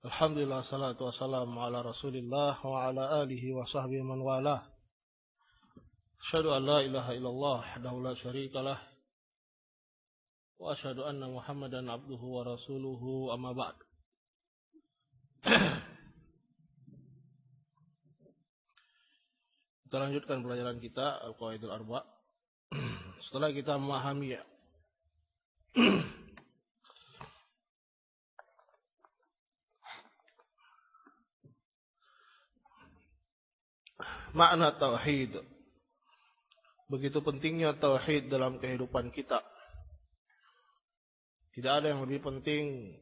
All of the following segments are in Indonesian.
Alhamdulillah, salatu wassalamu ala rasulillah wa ala alihi wa sahbihi man walah. Asyhadu an la ilaha illallah wahdahu la syarika lah. Wa asyhadu anna Muhammadan abduhu wa rasuluhu, amma ba'd. Kita lanjutkan pelajaran kita Al-Qawaidul Arba'. Setelah kita memahami makna tauhid, begitu pentingnya tauhid dalam kehidupan kita. Tidak ada yang lebih penting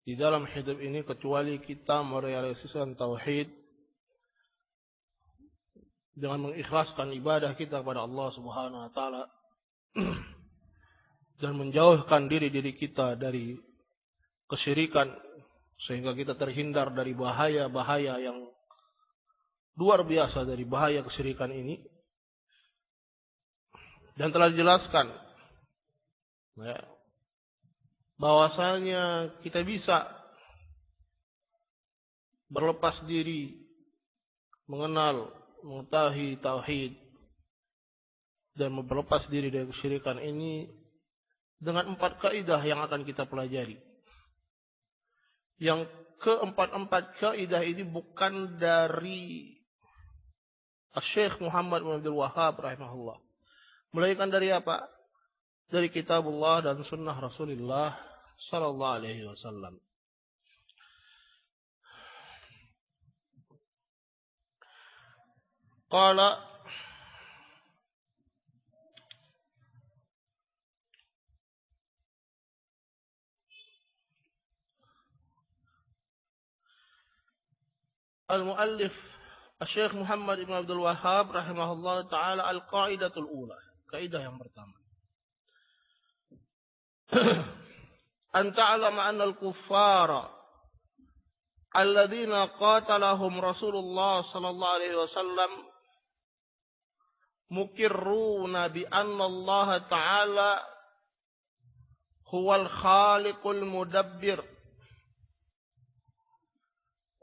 di dalam hidup ini kecuali kita merealisasikan tauhid dengan mengikhlaskan ibadah kita kepada Allah Subhanahu wa taala dan menjauhkan diri kita dari kesyirikan sehingga kita terhindar dari bahaya-bahaya yang luar biasa dari bahaya kesyirikan ini. Dan telah dijelaskan bahwasanya kita bisa berlepas diri, mengenal, mengetahui tauhid dan berlepas diri dari kesyirikan ini dengan 4 kaidah yang akan kita pelajari. Yang keempat kaidah ini bukan dari Syekh Muhammad bin Abdul Wahhab rahimahullah, melainkan dari apa? Dari kitabullah dan sunnah Rasulullah sallallahu alaihi wasallam. Qala al-muallif Syekh Muhammad bin Abdul Wahhab rahimahullah ta'ala al-qaidatul ula, kaidah yang pertama. An ta'lama anna al-kuffara alladhina qatalahum Rasulullah sallallahu alaihi wasallam mukirruna bi anna Allah ta'ala huwal khaliqul mudabbir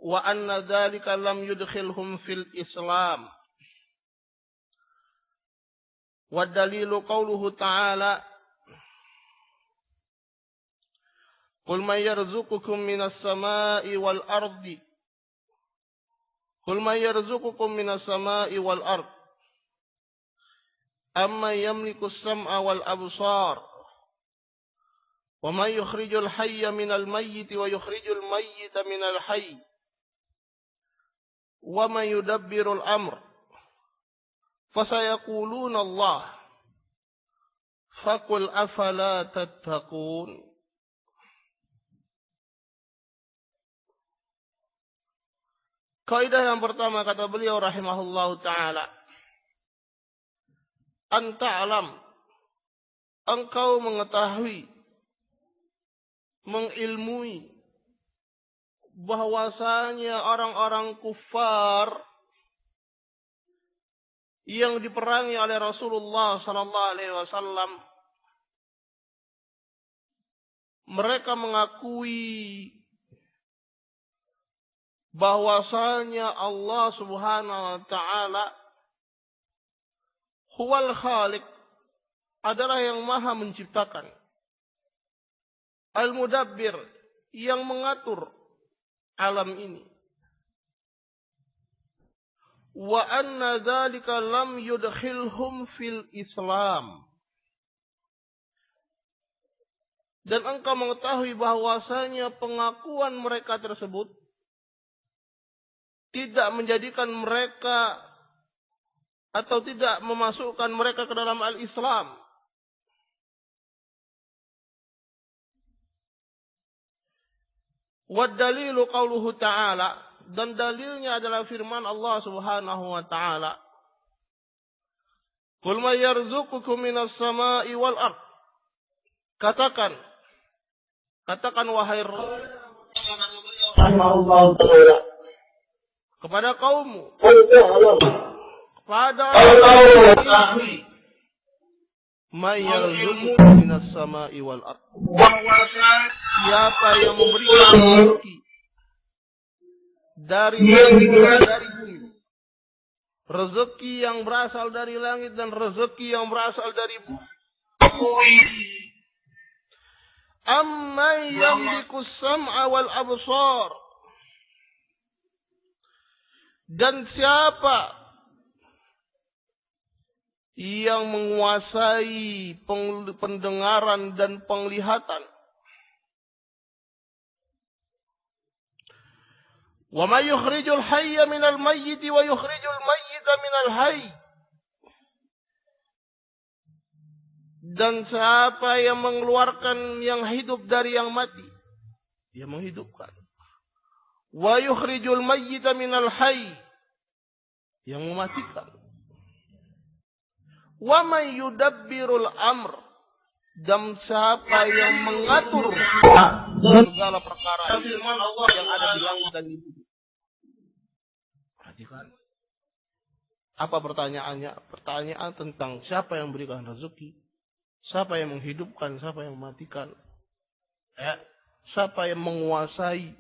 wa anna dzalika lam yudkhilhum fil Islam. Wa dalilu qauluhu ta'ala Qul man yarzuqukum minas sama'i wal ardi Qul man yarzuqukum minas sama'i wal ard Amma yamliku as-sam'a wal absar wa man yukhrijul hayya minal mayyiti wa yukhrijul mayyita minal hayy wa man yudabbirul amr fasayaquluna Allah faqul afala tattaqun. Kaidah yang pertama kata beliau rahimahullahu ta'ala, anta'alam, engkau mengetahui, mengilmui bahwasanya orang-orang kufar yang diperangi oleh Rasulullah sallallahu alaihi wasallam, mereka mengakui bahwasanya Allah Subhanahu wa taala huwal khaliq, adalah yang maha menciptakan, al-mudabbir, yang mengatur alam ini, wa anna dzalika lam yudkhilhum fil Islam, dan engkau mengetahui bahwasanya pengakuan mereka tersebut tidak menjadikan mereka atau tidak memasukkan mereka ke dalam al-Islam. Wa dalilu qauluhu ta'ala, dan dalilnya adalah firman Allah Subhanahu wa ta'ala, Qul man yarzuqukum minas sama'i wal ard. Katakan wahai Rasul kepada kaummu, kepada Allah, man yarzuqukum minas sama'i wal ard, siapa yang memberikan rezeki dari langit dan dari bumi, rezeki yang berasal dari langit dan rezeki yang berasal dari bumi. Amman yamliku as-sam'a wal absar. Dan siapa yang menguasai pendengaran dan penglihatan? Wa may yukhrijul hayya minal mayyiti wa yukhrijul mayyita minal hayy. Dan siapa yang mengeluarkan yang hidup dari yang mati, dia menghidupkan. Wa yukhrijul mayyita minal hayy, yang mematikan. Wa may yudabbirul amr, dan siapa yang mengatur segala perkara yang ada di langit dan di bumi. Perhatikan. Apa pertanyaannya? Pertanyaan tentang siapa yang memberikan rezeki, siapa yang menghidupkan, siapa yang mematikan, siapa yang menguasai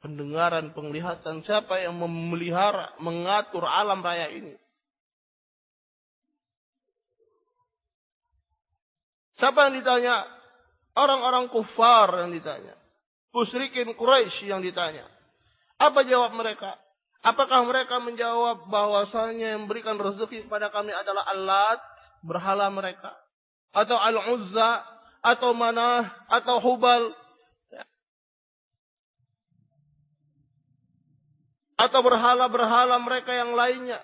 pendengaran, penglihatan, siapa yang memelihara, mengatur alam raya ini. Siapa yang ditanya? Orang-orang kufar yang ditanya. Musyrikin Quraisy yang ditanya. Apa jawab mereka? Apakah mereka menjawab bahwasanya yang memberikan rezeki kepada kami adalah Allat, berhala mereka, atau Al-Uzza, atau Manah, atau Hubal, atau berhala-berhala mereka yang lainnya,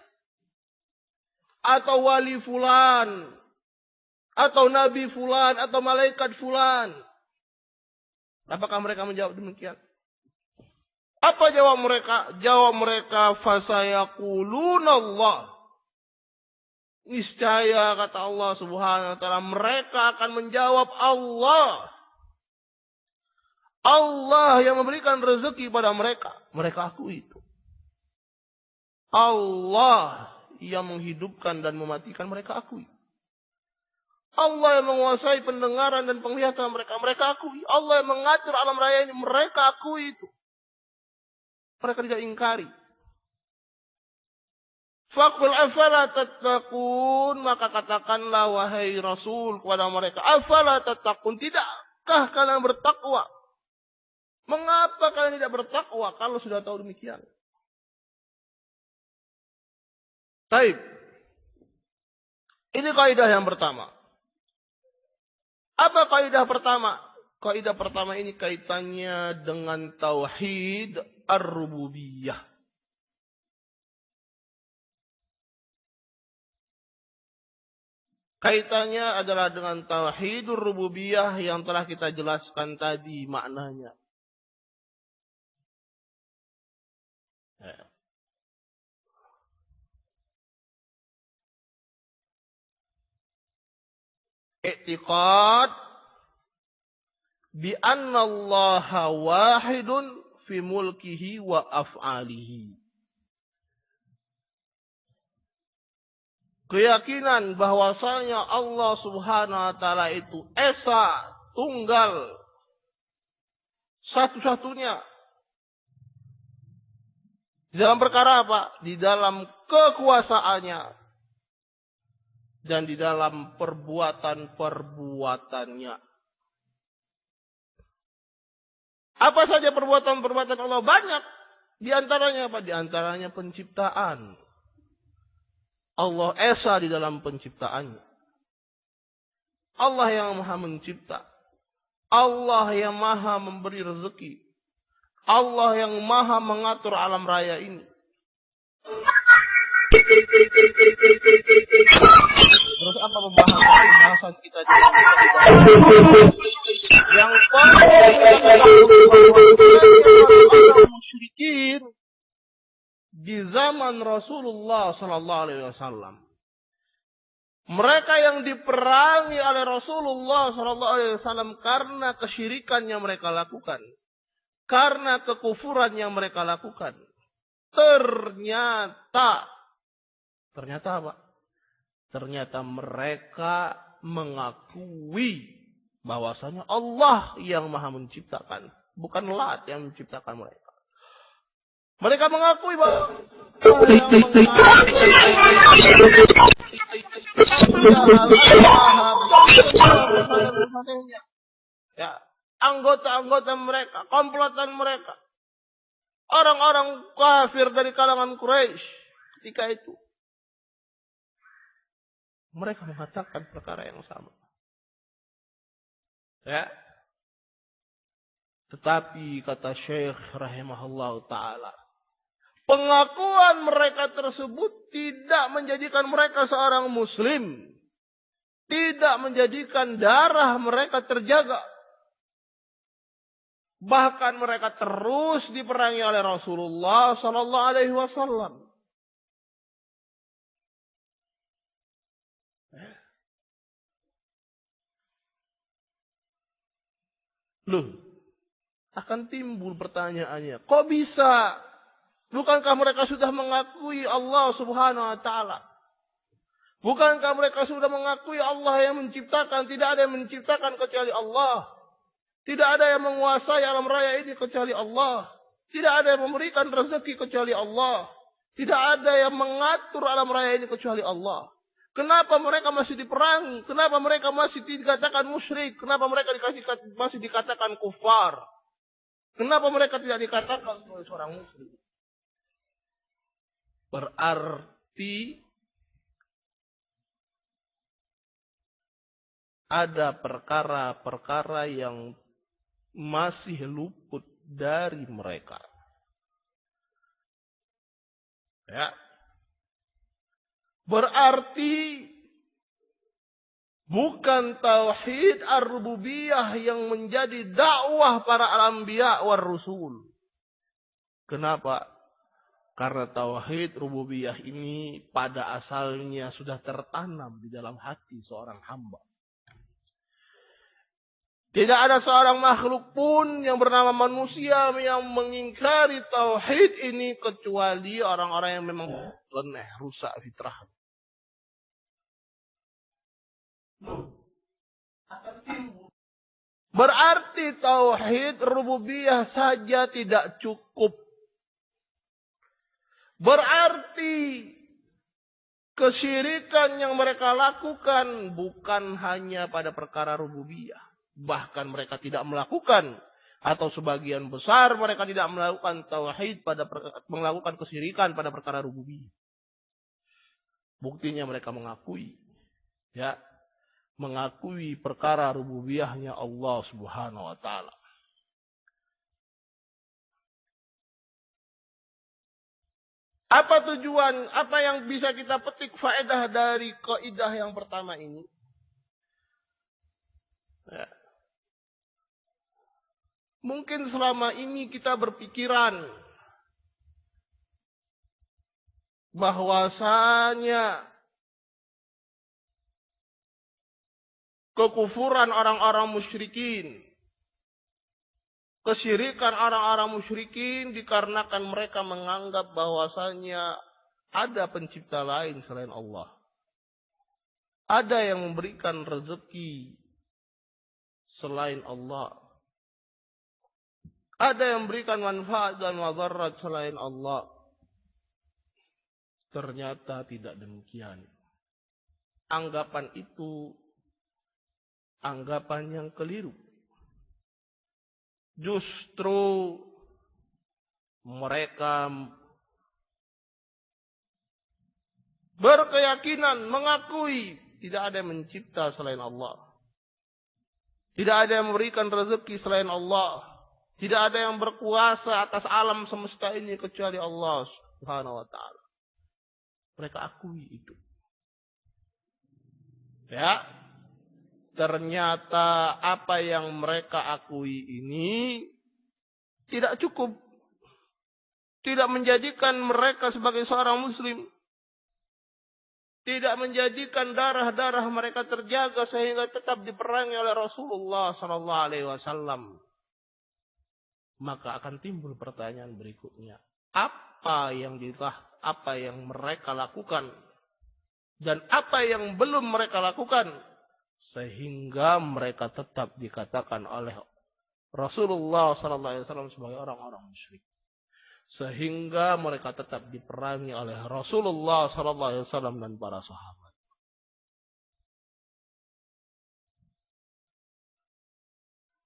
atau wali fulan, atau nabi fulan, atau malaikat fulan? Apakah mereka menjawab demikian? Apa jawab mereka? Jawab mereka, fasayaquluna Allah. Niscaya, kata Allah Subhanahu wa taala, mereka akan menjawab Allah. Allah yang memberikan rezeki pada mereka. Mereka akui itu. Allah yang menghidupkan dan mematikan, mereka akui. Allah yang menguasai pendengaran dan penglihatan mereka, mereka akui. Allah yang mengatur alam raya ini, mereka akui itu. Mereka tidak ingkari. Faqul afala tattaqun, maka katakanlah wahai Rasul kepada mereka, afala tattaqun, tidakkah kalian bertakwa? Mengapa kalian tidak bertakwa kalau sudah tahu demikian? Baik. Ini kaidah yang pertama. Apa kaidah pertama? Kaidah pertama ini kaitannya dengan tauhid ar-rububiyah. Kaitannya adalah dengan tauhidur rububiyah yang telah kita jelaskan tadi maknanya. I'tiqad bi anna Allah wahidun fi mulkihi wa af'alihi. Keyakinan bahwasanya Allah Subhanahu wa taala itu esa, tunggal, satu-satunya. Di dalam perkara apa? Di dalam kekuasaannya dan di dalam perbuatan-perbuatannya. Apa saja perbuatan-perbuatan Allah? Banyak. Di antaranya apa? Di antaranya penciptaan. Allah esa di dalam penciptaannya. Allah yang maha mencipta. Allah yang maha memberi rezeki. Allah yang maha mengatur alam raya ini. Terus apa pembahasan kita yang musyrikin di zaman Rasulullah sallallahu alaihi wasallam. Mereka yang diperangi oleh Rasulullah sallallahu alaihi wasallam karena kesyirikan yang mereka lakukan, karena kekufuran yang mereka lakukan. Ternyata apa? Ternyata mereka mengakui bahwasanya Allah yang Maha menciptakan, bukan Lat yang menciptakan mereka. Mereka mengakui bahwa ya, anggota-anggota mereka, komplotan mereka, orang-orang kafir dari kalangan Quraisy ketika itu, mereka mengatakan perkara yang sama. Ya. Tetapi kata Syekh rahimahullah ta'ala, pengakuan mereka tersebut tidak menjadikan mereka seorang muslim. Tidak menjadikan darah mereka terjaga. Bahkan mereka terus diperangi oleh Rasulullah sallallahu alaihi wasallam. Loh, akan timbul pertanyaannya, kok bisa? Bukankah mereka sudah mengakui Allah subhanahu wa ta'ala? Bukankah mereka sudah mengakui Allah yang menciptakan? Tidak ada yang menciptakan kecuali Allah. Tidak ada yang menguasai alam raya ini kecuali Allah. Tidak ada yang memberikan rezeki kecuali Allah. Tidak ada yang mengatur alam raya ini kecuali Allah. Kenapa mereka masih diperangi? Kenapa mereka masih dikatakan musyrik? Kenapa mereka masih dikatakan kufar? Kenapa mereka tidak dikatakan sebagai seorang muslim? Berarti ada perkara-perkara yang masih luput dari mereka. Ya. Berarti bukan tauhid ar-rububiyah yang menjadi dakwah para anbiya war rusul. Kenapa? Karena tauhid rububiyah ini pada asalnya sudah tertanam di dalam hati seorang hamba. Tidak ada seorang makhluk pun yang bernama manusia yang mengingkari tauhid ini kecuali orang-orang yang memang leneh, rusak fitrah. Berarti tauhid rububiyah saja tidak cukup. Berarti kesyirikan yang mereka lakukan bukan hanya pada perkara rububiyah. Bahkan mereka tidak melakukan, atau sebagian besar mereka tidak melakukan tauhid melakukan kesyirikan pada perkara rububiyah. Buktinya mereka mengakui, ya, mengakui perkara rububiyahnya Allah Subhanahu wa taala. Apa tujuan, apa yang bisa kita petik faedah dari kaidah yang pertama ini? Ya. Mungkin selama ini kita berpikiran bahwasanya kekufuran orang-orang musyrikin, kesyirikan orang-orang musyrikin dikarenakan mereka menganggap bahwasanya ada pencipta lain selain Allah. Ada yang memberikan rezeki selain Allah. Ada yang memberikan manfaat dan madarat selain Allah. Ternyata tidak demikian. Anggapan itu anggapan yang keliru. Justru mereka berkeyakinan, mengakui tidak ada yang mencipta selain Allah. Tidak ada yang memberikan rezeki selain Allah. Tidak ada yang berkuasa atas alam semesta ini kecuali Allah Subhanahu wa ta'ala. Mereka akui itu. Ya. Ternyata apa yang mereka akui ini tidak cukup. Tidak menjadikan mereka sebagai seorang muslim. Tidak menjadikan darah-darah mereka terjaga sehingga tetap diperangi oleh Rasulullah sallallahu alaihi wasallam. Maka akan timbul pertanyaan berikutnya. Apa yang mereka lakukan dan apa yang belum mereka lakukan sehingga mereka tetap dikatakan oleh Rasulullah SAW sebagai orang-orang musyrik. Sehingga mereka tetap diperangi oleh Rasulullah SAW dan para sahabat.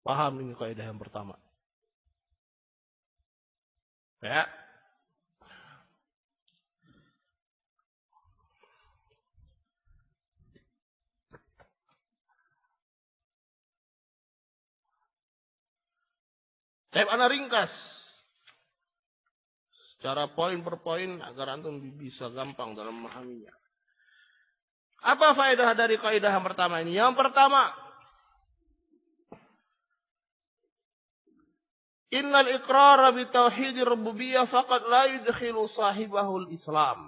Paham ini kaidah yang pertama? Ya. Saya akan ringkas secara poin per poin agar antum bisa gampang dalam memahaminya. Apa faedah dari kaidah yang pertama ini? Yang pertama, innal iqrara bi tauhidir rububiyyah faqad la yudkhilu sahibahul Islam.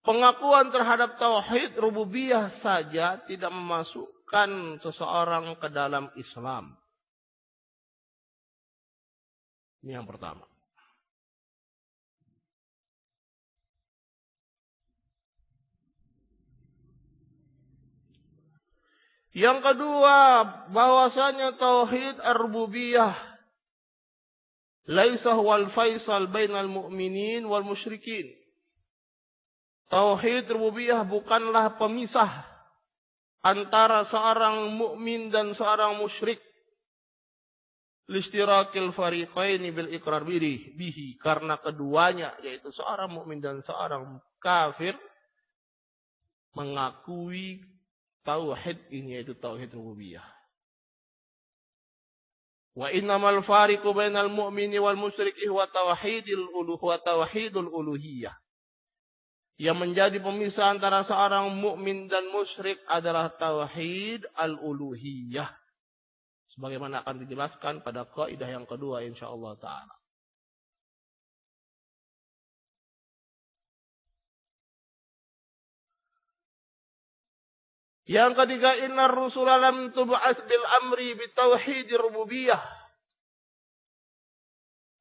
Pengakuan terhadap tauhid rububiyah saja tidak memasukkan seseorang ke dalam Islam. Ini yang pertama. Yang kedua, bahwasanya tauhid ar-rububiyah laisa huwal faisal bainal mu'minin wal musyrikin. Tauhid rububiyah bukanlah pemisah antara seorang mukmin dan seorang musyrik. Listirakil fariqaini bil iqrar bihi, karena keduanya yaitu seorang mukmin dan seorang kafir mengakui tauhid ini, yaitu tauhid rububiyah. Wa innamal fariqu bainal mu'mini wal musyriki huwa tauhidul uluhiyah. Yang menjadi pemisah antara seorang mukmin dan musyrik adalah tauhid al-uluhiyah. Sebagaimana akan dijelaskan pada kaidah yang kedua insyaallah taala. Yang ketiga, innar rusula lam tub'ats bil amri bi tauhidir rububiyah.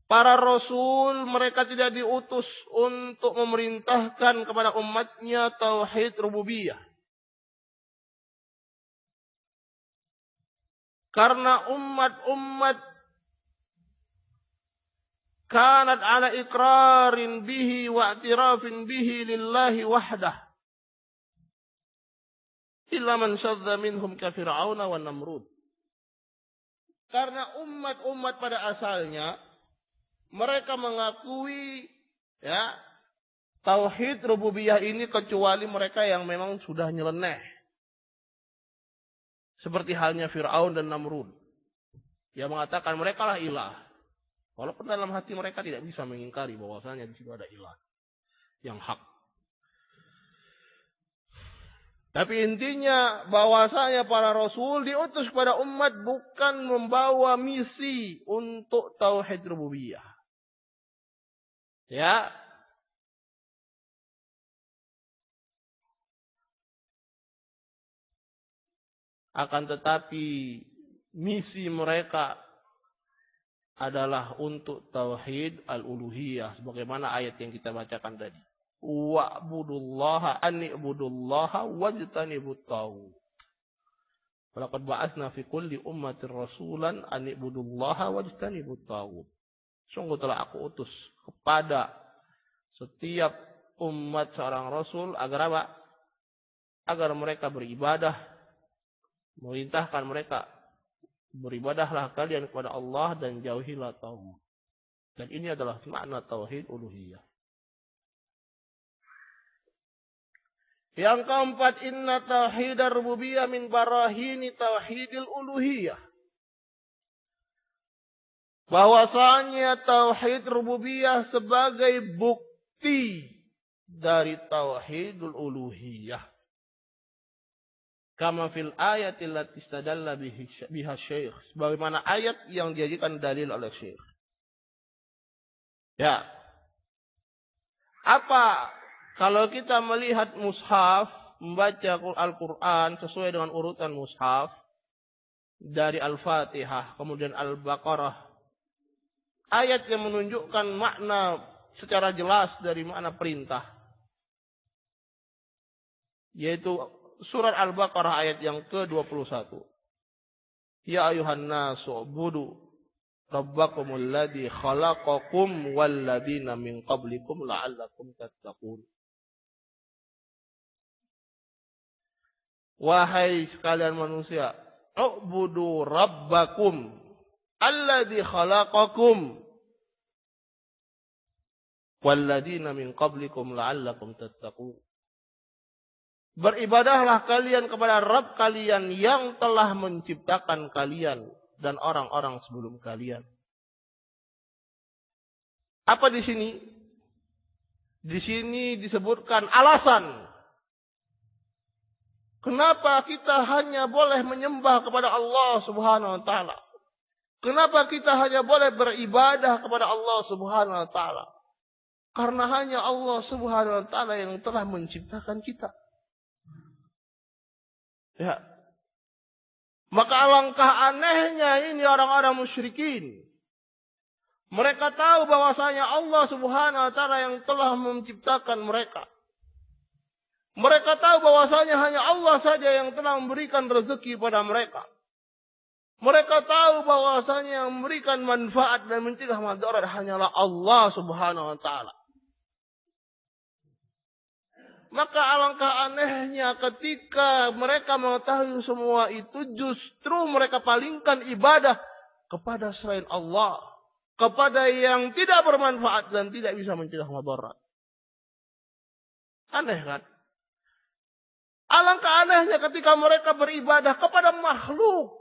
Para rasul mereka tidak diutus untuk memerintahkan kepada umatnya tauhid rububiyah. Karena umat-umat kanat ala iqrarin bihi wa i'tirafin bihi lillahi wahdah. Illa man syadza minhum ka Fir'aun wa Namrud. Karena umat-umat pada asalnya mereka mengakui tauhid rububiyah ini kecuali mereka yang memang sudah nyeleneh. Seperti halnya Fir'aun dan Namrud. Yang mengatakan mereka lah ilah. Walaupun dalam hati mereka tidak bisa mengingkari bahwasanya di situ ada ilah yang hak. Tapi intinya bahwasanya para rasul diutus kepada umat bukan membawa misi untuk tauhid rububiyah. Ya. Akan tetapi misi mereka adalah untuk tauhid al-uluhiyah. Sebagaimana ayat yang kita bacakan tadi. Wa'budullaha ani'budullaha wajtanibut taghut. Walaqad ba'atsna fi kulli ummatin rasulan ani'budullaha wajtanibut taghut. Sungguh telah aku utus kepada setiap umat seorang rasul agar apa? Agar mereka beribadah. Merintahkan mereka, beribadahlah kalian kepada Allah dan jauhilah taghut. Dan ini adalah makna tauhid uluhiyah. Yang keempat, inna tauhidar rububiyah min barahini tauhidil uluhiyah. Bahwasanya tauhid rububiyah sebagai bukti dari tauhidul uluhiyah. Kama fil ayatil lati istadalla biha syekh. Sebagaimana ayat yang dijadikan dalil oleh syekh. Ya. Apa kalau kita melihat mushaf, membaca Al-Quran sesuai dengan urutan mushaf. Dari Al-Fatihah, kemudian Al-Baqarah. Ayat yang menunjukkan makna secara jelas dari makna perintah. Yaitu surat Al-Baqarah ayat yang ke-21. Ya ayuhan nasu budu rabbakumul ladzi khalaqakum walladzina min qablikum la'allakum tattaqun. Wahai sekalian manusia, ubudu rabbakum alladzi khalaqakum walladzina min qablikum la'allakum tattaqun. Beribadahlah kalian kepada Rabb kalian yang telah menciptakan kalian dan orang-orang sebelum kalian. Apa di sini? Di sini disebutkan alasan. Kenapa kita hanya boleh menyembah kepada Allah Subhanahu wa taala? Kenapa kita hanya boleh beribadah kepada Allah Subhanahu wa taala? Karena hanya Allah Subhanahu wa taala yang telah menciptakan kita. Ya. Maka alangkah anehnya ini orang-orang musyrikin. Mereka tahu bahwasanya Allah Subhanahu wa taala yang telah menciptakan mereka. Mereka tahu bahwasanya hanya Allah saja yang telah memberikan rezeki pada mereka. Mereka tahu bahwasanya yang memberikan manfaat dan mencegah madarat hanyalah Allah Subhanahu wa taala. Maka alangkah anehnya ketika mereka mengetahui semua itu, justru mereka palingkan ibadah kepada selain Allah, kepada yang tidak bermanfaat dan tidak bisa mencegah madarat. Aneh kan? Alangkah anehnya ketika mereka beribadah kepada makhluk,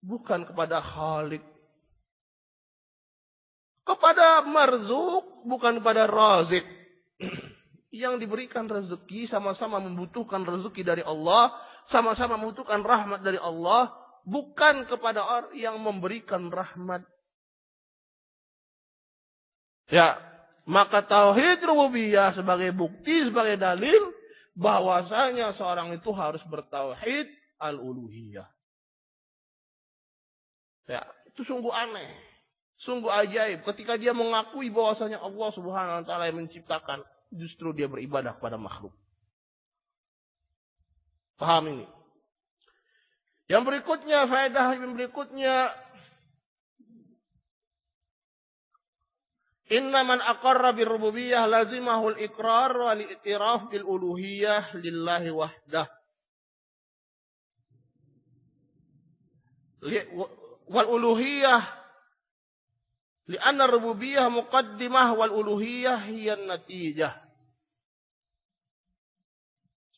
bukan kepada Khalik. Kepada Marzuk, bukan kepada Razik. Yang diberikan rezeki sama-sama membutuhkan rezeki dari Allah, sama-sama membutuhkan rahmat dari Allah, bukan kepada orang yang memberikan rahmat. Ya, maka tauhid rububiyah sebagai bukti, sebagai dalil bahwasanya seorang itu harus bertauhid al-uluhiyah. Ya, itu sungguh aneh, sungguh ajaib ketika dia mengakui bahwasanya Allah Subhanahu wa taala yang menciptakan. Justru dia beribadah kepada makhluk. Paham ini? Yang berikutnya, faedah yang berikutnya. Inna man aqarra birrububiyah lazimahul iqrar wal i'tiraf bil uluhiyah lillahi wahdah. Wal uluhiyah li'anna rububiyah muqaddimah wal uluhiyah hiya natijah.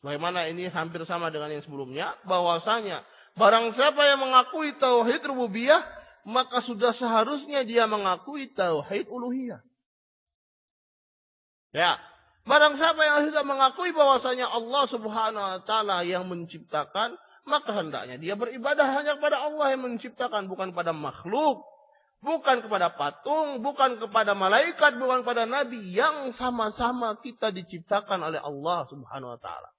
Sebagaimana ini hampir sama dengan yang sebelumnya, bahwasanya barang siapa yang mengakui tauhid rububiyah, maka sudah seharusnya dia mengakui tauhid uluhiyah. Ya, barang siapa yang sudah mengakui bahwasanya Allah Subhanahu wa taala yang menciptakan, maka hendaknya dia beribadah hanya kepada Allah yang menciptakan, bukan pada makhluk. Bukan kepada patung, bukan kepada malaikat, bukan kepada nabi yang sama-sama kita diciptakan oleh Allah Subhanahu wa taala.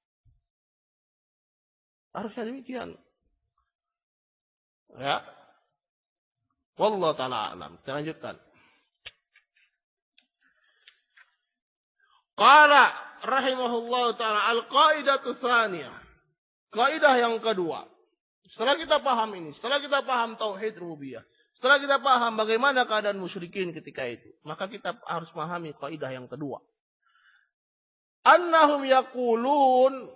Harusnya demikian. Ya. Wallahu taala alam. Kita lanjutkan. Qala rahimahullahu taala al-qaidatu tsaniyah. Kaidah yang kedua. Setelah kita paham ini, setelah kita paham tauhid rububiyah, setelah kita paham bagaimana keadaan musyrikin ketika itu, maka kita harus memahami kaidah yang kedua. Annahum yaqulun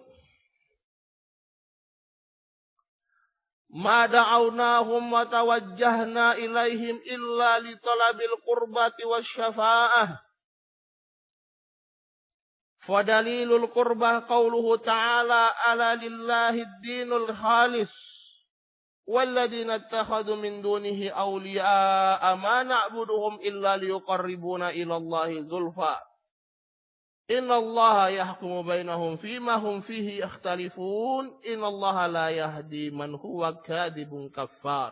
ma da'awnahum wa tawajjahna ilaihim illa li talabil qurbati wasyafa'ah. Fa dalilul qurbah qauluhu ta'ala ala lillahi ad-dinul khalis. وَالَّذِينَ اتَّخَذُوا مِن دُونِهِ أَوْلِيَاءَ مَا نَعْبُدُهُمْ إِلَّا لِيُقَرِّبُونَ إِلَى اللَّهِ زُلْفَىٰ إِنَّ اللَّهَ يَحْكُمُ بَيْنَهُمْ فِيمَا هُمْ فِيهِ يَخْتَلِفُونَ إِنَّ اللَّهَ لَا يَهْدِي مَنْ هُوَ كَاذِبٌ كَفَّارٌ.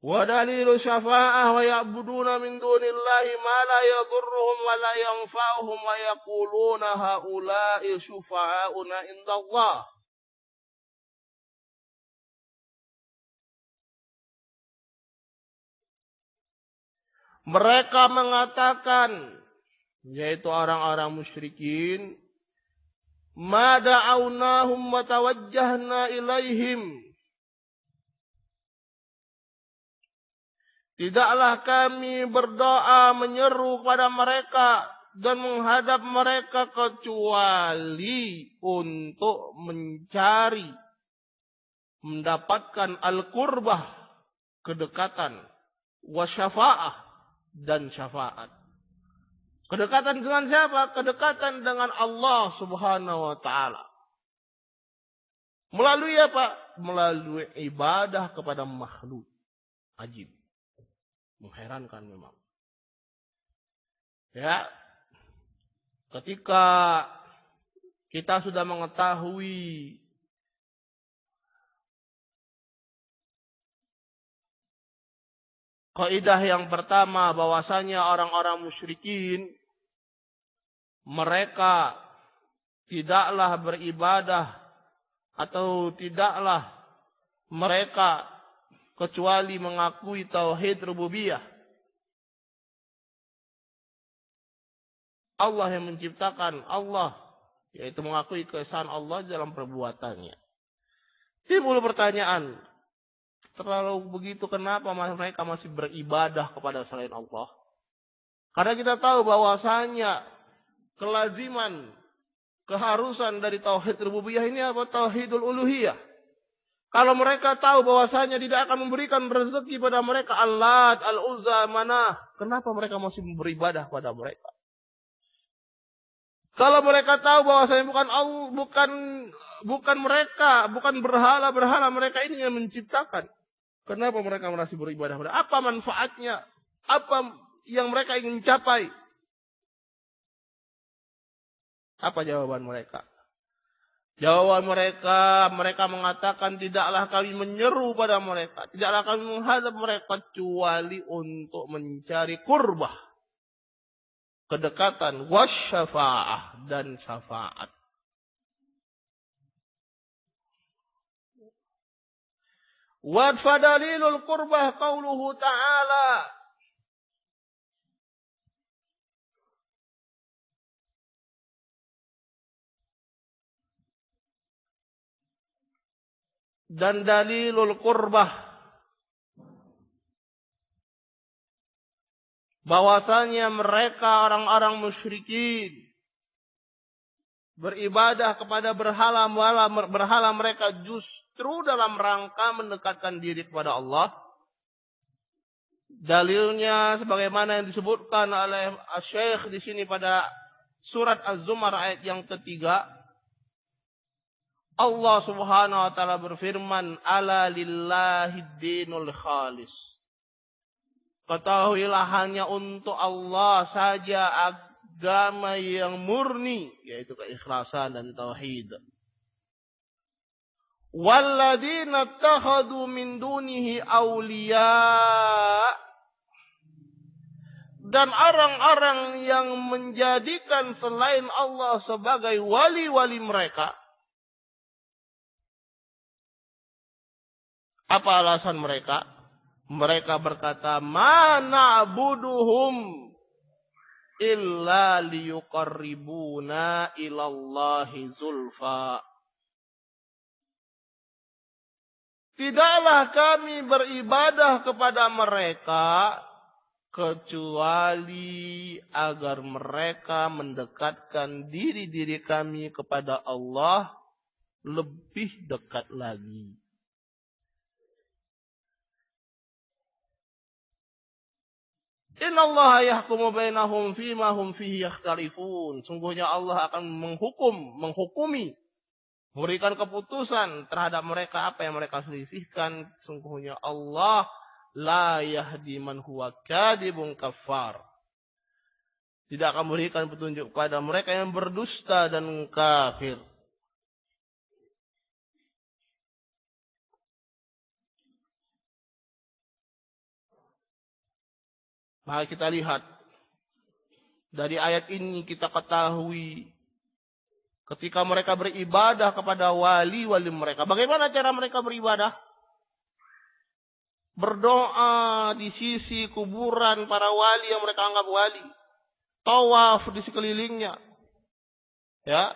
وَدَلِيلُ شَفَاعَةٍ وَيَعْبُدُونَ مِن دُونِ اللَّهِ مَا لَا يَضُرُّهُمْ وَلَا يَنفَعُهُمْ وَيَقُولُونَ هَؤُلَاءِ شُفَعَاؤُنَا عِندَ اللَّهِ. Mereka mengatakan yaitu orang-orang musyrikin, ma da'awnahum wa tawajjahna ilaihim. Tidaklah kami berdoa menyeru kepada mereka dan menghadap mereka kecuali untuk mencari, mendapatkan al-qurbah, kedekatan, wa syafa'ah, dan syafaat. Kedekatan dengan siapa? Kedekatan dengan Allah Subhanahu wa ta'ala. Melalui apa? Melalui ibadah kepada makhluk. Ajib. Mengherankan memang. Ya. Ketika kita sudah mengetahui kaidah yang pertama bahwasanya orang-orang musyrikin mereka tidaklah beribadah atau tidaklah mereka kecuali mengakui tauhid rububiyah. Allah yang menciptakan, Allah yaitu mengakui keesaan Allah dalam perbuatannya. Timbul pertanyaan, terlalu begitu kenapa mereka masih beribadah kepada selain Allah? Karena kita tahu bahwasanya kelaziman, keharusan dari tauhid rububiyah ini apa? Tauhidul uluhiyah. Kalau mereka tahu bahwasanya tidak akan memberikan rezeki pada mereka Al-Lat, Al-Uzza, Manah, kenapa mereka masih beribadah kepada mereka? Kalau mereka tahu bahwasanya bukan mereka, bukan berhala mereka ini yang menciptakan, kenapa mereka masih beribadah kepada? Apa manfaatnya? Apa yang mereka ingin capai? Apa jawaban mereka? Jawaban mereka mengatakan tidaklah kami menyeru pada mereka, tidaklah kami menghadap mereka kecuali untuk mencari qurbah, kedekatan, wasyafa'ah, dan syafaat. Wa fadalilul qurbah qauluhu ta'ala. Dan dalilul qurbah, bahwasanya mereka orang-orang musyrikin beribadah kepada berhala mereka justru dalam rangka mendekatkan diri kepada Allah. Dalilnya sebagaimana yang disebutkan oleh Syekh di sini pada surat Az-Zumar ayat yang ketiga. Allah Subhanahu wa taala berfirman, "Ala lillahi dinul khalis." Ketahuilah hanya untuk Allah saja agama yang murni, yaitu keikhlasan dan tauhid. Walladzina ittakhadhu min dunihi awliya, dan orang-orang yang menjadikan selain Allah sebagai wali-wali mereka. Apa alasan mereka? Mereka berkata, "Ma na'buduhum illa liyuqarribuna ilallahi zulfa." Tidaklah kami beribadah kepada mereka kecuali agar mereka mendekatkan diri-diri kami kepada Allah lebih dekat lagi. Inna Allah yahkumu bainahum fima hum fihi yakhtalifun. Sungguhnya Allah akan menghukumi, memberikan keputusan terhadap mereka apa yang mereka selisihkan. Sungguhnya Allah la yahdi man huwa kadibun kafar. Tidak akan memberikan petunjuk kepada mereka yang berdusta dan kafir. Maka kita lihat dari ayat ini kita ketahui ketika mereka beribadah kepada wali-wali mereka. Bagaimana cara mereka beribadah? Berdoa di sisi kuburan para wali yang mereka anggap wali. tawaf di sekelilingnya, ya,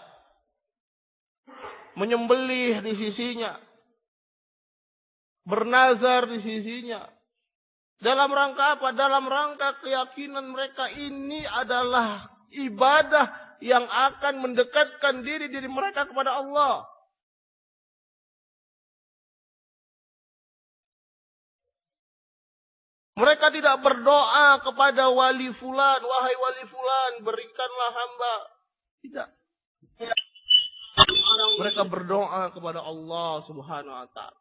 menyembelih di sisinya, bernazar di sisinya. Dalam rangka apa? Dalam rangka keyakinan mereka ini adalah ibadah yang akan mendekatkan diri mereka kepada Allah. Mereka tidak berdoa kepada wali fulan, wahai wali fulan, berikanlah hamba. Tidak. Mereka berdoa kepada Allah Subhanahu wa taala.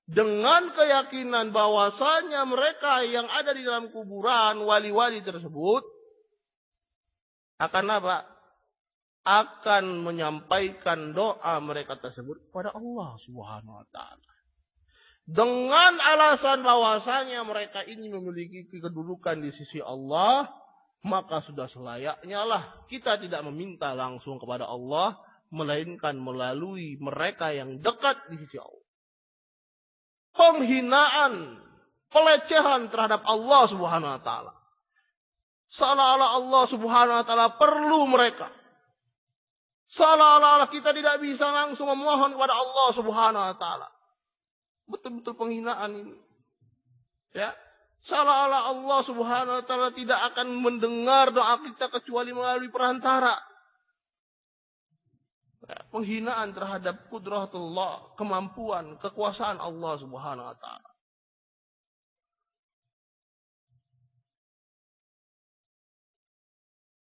Dengan keyakinan bahwasanya mereka yang ada di dalam kuburan, wali-wali tersebut akan apa? Akan menyampaikan doa mereka tersebut kepada Allah Subhanahu wa taala. Dengan alasan bahwasanya mereka ini memiliki kedudukan di sisi Allah, maka sudah selayaknya lah kita tidak meminta langsung kepada Allah, melainkan melalui mereka yang dekat di sisi Allah. Penghinaan, pelecehan terhadap Allah Subhanahu wa taala. Seolah-olah Allah Subhanahu wa taala perlu mereka. Seolah-olah kita tidak bisa langsung memohon kepada Allah Subhanahu wa taala. Betul-betul penghinaan ini. Ya. Seolah-olah Allah Subhanahu wa taala tidak akan mendengar doa kita kecuali melalui perantara. Ya. Penghinaan terhadap qudratullah, kemampuan, kekuasaan Allah Subhanahu wa taala.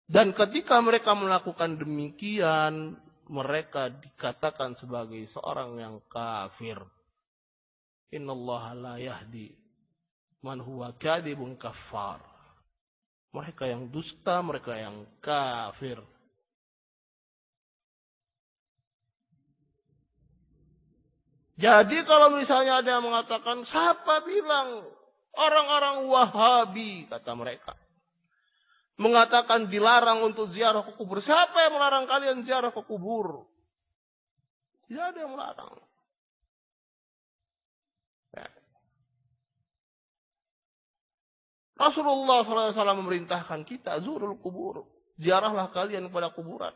Dan ketika mereka melakukan demikian, mereka dikatakan sebagai seorang yang kafir. Innallaha la yahdi man huwa kadhibun kafar. Mereka yang dusta, mereka yang kafir. Jadi kalau misalnya ada yang mengatakan, siapa bilang orang-orang Wahabi, kata mereka, mengatakan dilarang untuk ziarah ke kubur. Siapa yang melarang kalian ziarah ke kubur? Tidak ada yang melarang. Rasulullah SAW memerintahkan kita, zurul kubur. Ziarahlah kalian kepada kuburan.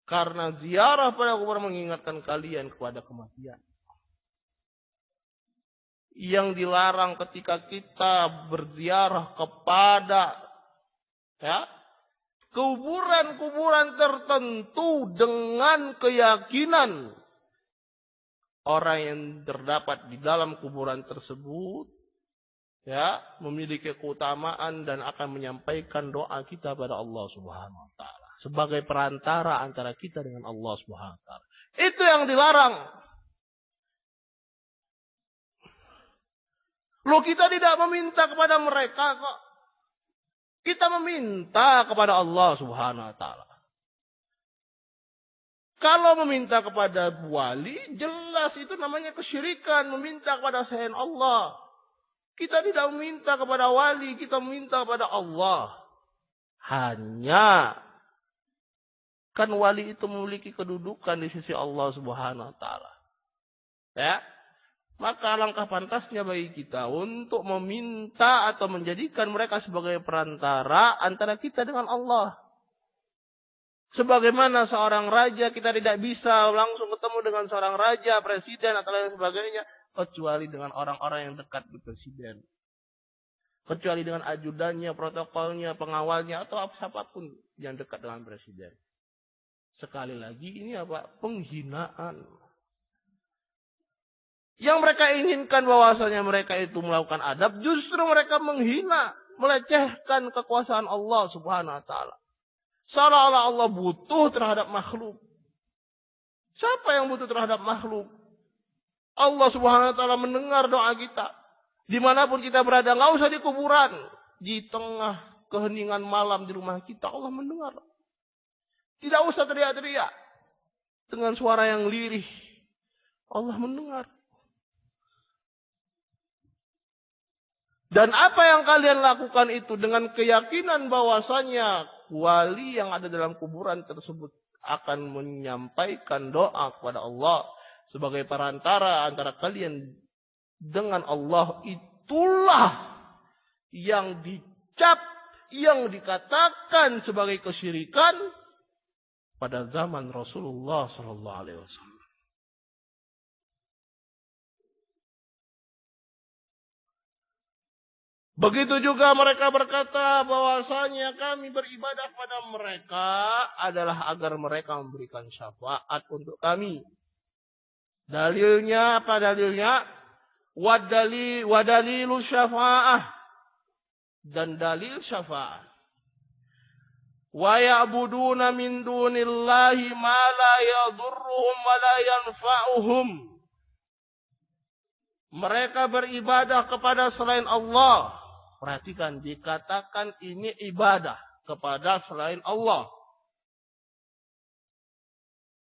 Karena ziarah pada kuburan mengingatkan kalian kepada kematian. Yang dilarang ketika kita berziarah kepada kuburan-kuburan tertentu dengan keyakinan orang yang terdapat di dalam kuburan tersebut memiliki keutamaan dan akan menyampaikan doa kita pada Allah Subhanahu wa taala sebagai perantara antara kita dengan Allah Subhanahu wa taala. Itu yang dilarang. Loh, kita tidak meminta kepada mereka kok. Kita meminta kepada Allah Subhanahu wa taala. Kalau meminta kepada wali, jelas itu namanya kesyirikan, meminta kepada selain Allah. Kita tidak meminta kepada wali, kita meminta kepada Allah. Hanya kan wali itu memiliki kedudukan di sisi Allah Subhanahu wa taala. Ya. Maka langkah pantasnya bagi kita untuk meminta atau menjadikan mereka sebagai perantara antara kita dengan Allah. Sebagaimana seorang raja, kita tidak bisa langsung ketemu dengan seorang raja, presiden atau lain sebagainya, kecuali dengan orang-orang yang dekat di presiden. Kecuali dengan ajudannya, protokolnya, pengawalnya, atau siapapun yang dekat dengan presiden. Sekali lagi, ini apa? Penghinaan. Yang mereka inginkan bahwasanya mereka itu melakukan adab, justru mereka menghina, melecehkan kekuasaan Allah Subhanahu wa taala. Seolah-olah Allah butuh terhadap makhluk. Siapa yang butuh terhadap makhluk? Allah Subhanahu wa taala mendengar doa kita. Dimanapun kita berada, nggak usah di kuburan. Di tengah keheningan malam di rumah kita, Allah mendengar. Tidak usah teriak-teriak. Dengan suara yang lirih. Allah mendengar. Dan apa yang kalian lakukan itu dengan keyakinan bahwasanya wali yang ada dalam kuburan tersebut akan menyampaikan doa kepada Allah sebagai perantara antara kalian dengan Allah, itulah yang dicap yang dikatakan sebagai kesyirikan pada zaman Rasulullah sallallahu alaihi wasallam. Begitu juga mereka berkata bahwasanya kami beribadah pada mereka adalah agar mereka memberikan syafaat untuk kami. Dalilnya apa dalilnya? Wadalilu syafa'ah. Dan dalil syafaat. Wa ya'buduna min dunillahi ma la yadurruhum wa la yanfa'uhum. Mereka beribadah kepada selain Allah. Perhatikan, dikatakan ini ibadah kepada selain Allah.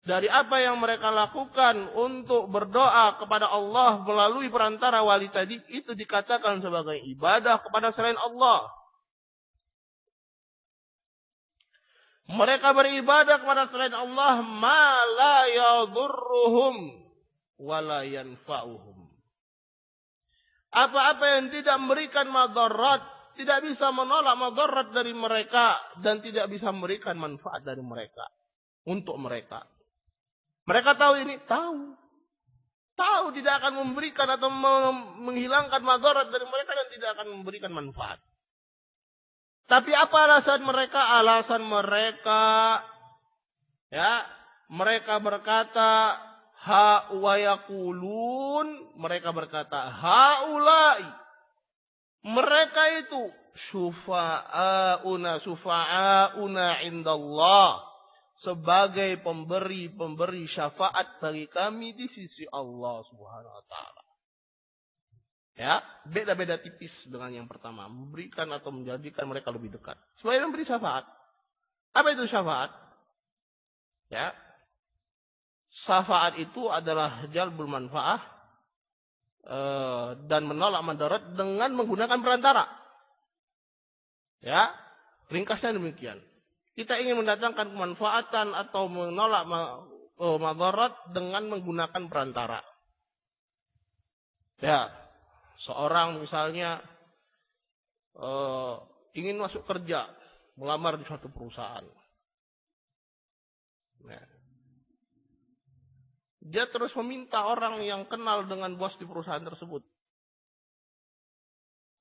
Dari apa yang mereka lakukan untuk berdoa kepada Allah melalui perantara wali tadi, itu dikatakan sebagai ibadah kepada selain Allah. Mereka beribadah kepada selain Allah, ma la yadurruhum wa la yanfa'uhum. Apa-apa yang tidak memberikan madarat, tidak bisa menolak madarat dari mereka, dan tidak bisa memberikan manfaat dari mereka, untuk mereka. Mereka tahu ini, tahu tidak akan memberikan atau menghilangkan madarat dari mereka dan tidak akan memberikan manfaat. Tapi apa alasan mereka? Alasan mereka, ya, mereka berkata, ha wa yaqulun, mereka berkata haulai, mereka itu syufa'auna indallah, sebagai pemberi syafaat bagi kami di sisi Allah Subhanahu wa taala. Ya, beda-beda tipis dengan yang pertama, memberikan atau menjadikan mereka lebih dekat. Sebagai memberi syafaat. Apa itu syafaat? Ya. Syafaat itu adalah jalbul manfaah dan menolak madarat dengan menggunakan perantara. Ya, ringkasnya demikian. Kita ingin mendatangkan kemanfaatan atau menolak madarat dengan menggunakan perantara. Ya, seorang misalnya ingin masuk kerja, melamar di suatu perusahaan. Nah, dia terus meminta orang yang kenal dengan bos di perusahaan tersebut.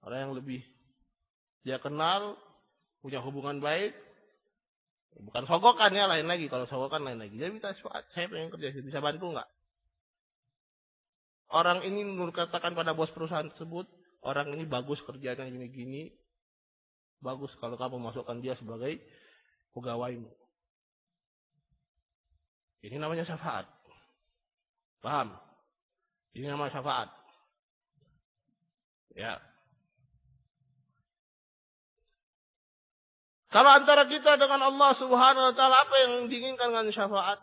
Orang yang lebih dia kenal, punya hubungan baik. Bukan sogokan ya, lain lagi. Kalau sogokan lain lagi. Dia minta syafaat, saya pengen kerja, bisa bantu nggak? Orang ini berkatakan pada bos perusahaan tersebut, orang ini bagus kerjanya gini-gini. Bagus kalau kamu masukkan dia sebagai pegawaimu. Ini namanya syafaat. Paham? Ini namanya syafaat. Ya. Kalau antara kita dengan Allah Subhanahu wa taala, apa yang diinginkan dengan syafaat?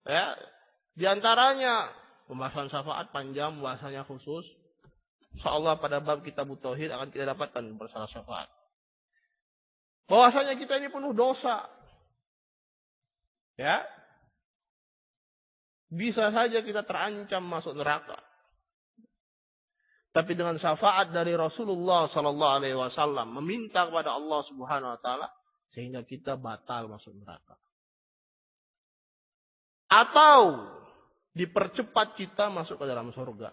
Ya, di antaranya pembahasan syafaat panjang, bahasanya khusus. Insyaallah pada bab kitab tauhid akan kita dapatkan masalah syafaat. Bahwasanya kita ini penuh dosa. Ya. Bisa saja kita terancam masuk neraka. Tapi dengan syafaat dari Rasulullah sallallahu alaihi wasallam meminta kepada Allah Subhanahu wa taala sehingga kita batal masuk neraka. Atau dipercepat kita masuk ke dalam surga.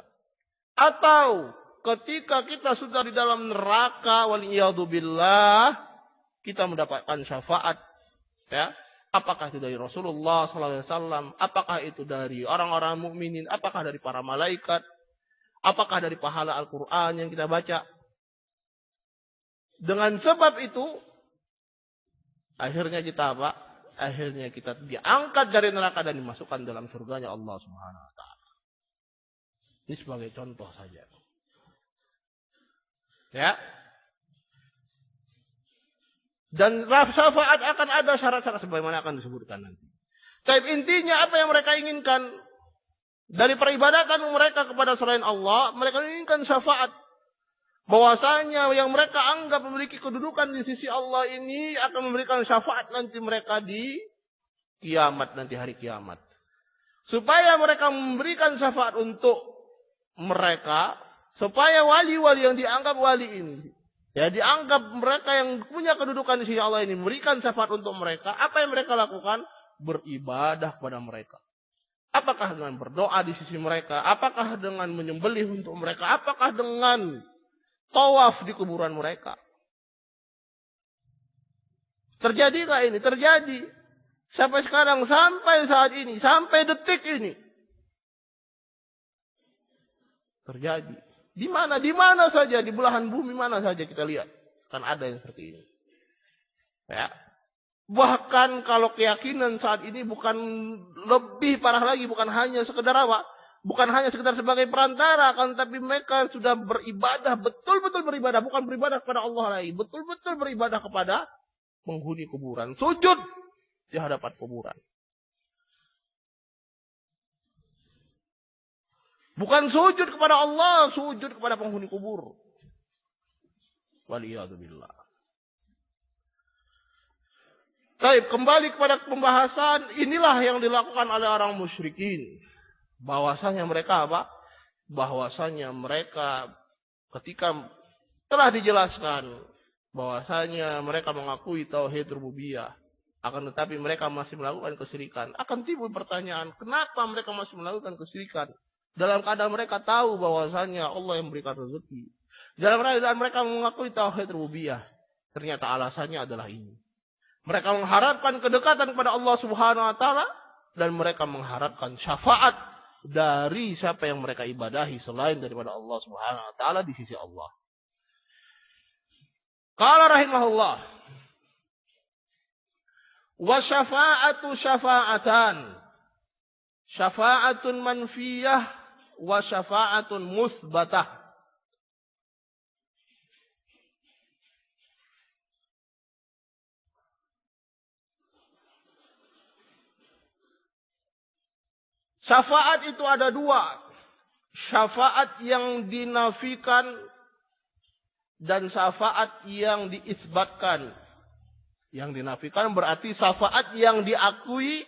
Atau ketika kita sudah di dalam neraka waliyadzubillah kita mendapatkan syafaat, ya. Apakah itu dari Rasulullah sallallahu alaihi wasallam, apakah itu dari orang-orang mukminin, apakah dari para malaikat, apakah dari pahala Al-Quran yang kita baca. Dengan sebab itu, akhirnya kita apa? Akhirnya kita diangkat dari neraka dan dimasukkan dalam surganya Allah Subhanahu wa taala. Ini sebagai contoh saja. Ya. Dan syafaat akan ada syarat-syarat sebagaimana akan disebutkan nanti. Tapi intinya apa yang mereka inginkan dari peribadatan mereka kepada selain Allah, mereka inginkan syafaat. Bahwasanya yang mereka anggap memiliki kedudukan di sisi Allah ini akan memberikan syafaat nanti mereka di kiamat, nanti hari kiamat. Supaya mereka memberikan syafaat untuk mereka, supaya wali-wali yang dianggap wali ini Ya, dianggap mereka yang punya kedudukan di sisi Allah ini memberikan syafaat untuk mereka. Apa yang mereka lakukan? Beribadah kepada mereka. Apakah dengan berdoa di sisi mereka? Apakah dengan menyembelih untuk mereka? Apakah dengan tawaf di kuburan mereka? Terjadikah ini? Terjadi. Sampai sekarang, sampai saat ini, sampai detik ini. Terjadi. Di mana? Di mana saja, di belahan bumi mana saja kita lihat. Kan ada yang seperti ini. Ya. Bahkan kalau keyakinan saat ini bukan lebih parah lagi, bukan hanya sekedar apa? Bukan hanya sekedar sebagai perantara, kan, tapi mereka sudah beribadah, betul-betul beribadah, bukan beribadah kepada Allah lagi, betul-betul beribadah kepada penghuni kuburan, sujud di hadapan kuburan. Bukan sujud kepada Allah, sujud kepada penghuni kubur. Waliyadzubillah. Baik, kembali kepada pembahasan, inilah yang dilakukan oleh orang musyrikin. Bahwasanya mereka apa? Bahwasanya mereka ketika telah dijelaskan bahwasanya mereka mengakui tauhid rububiyah, akan tetapi mereka masih melakukan kesyirikan. Akan timbul pertanyaan, kenapa mereka masih melakukan kesyirikan? Dalam keadaan mereka tahu bahwasanya Allah yang memberikan rezeki. Dalam keadaan mereka mengakui tauhid rububiyah. Ternyata alasannya adalah ini. Mereka mengharapkan kedekatan kepada Allah Subhanahu wa taala dan mereka mengharapkan syafaat dari siapa yang mereka ibadahi selain daripada Allah Subhanahu wa taala di sisi Allah. Qala rahimahullah, wa syafa'atu syafa'atan. Syafa'atun manfiyah wa syafa'atun musbatah. Syafaat itu ada dua. Syafaat yang dinafikan dan syafaat yang diisbatkan. Yang dinafikan berarti syafaat yang diakui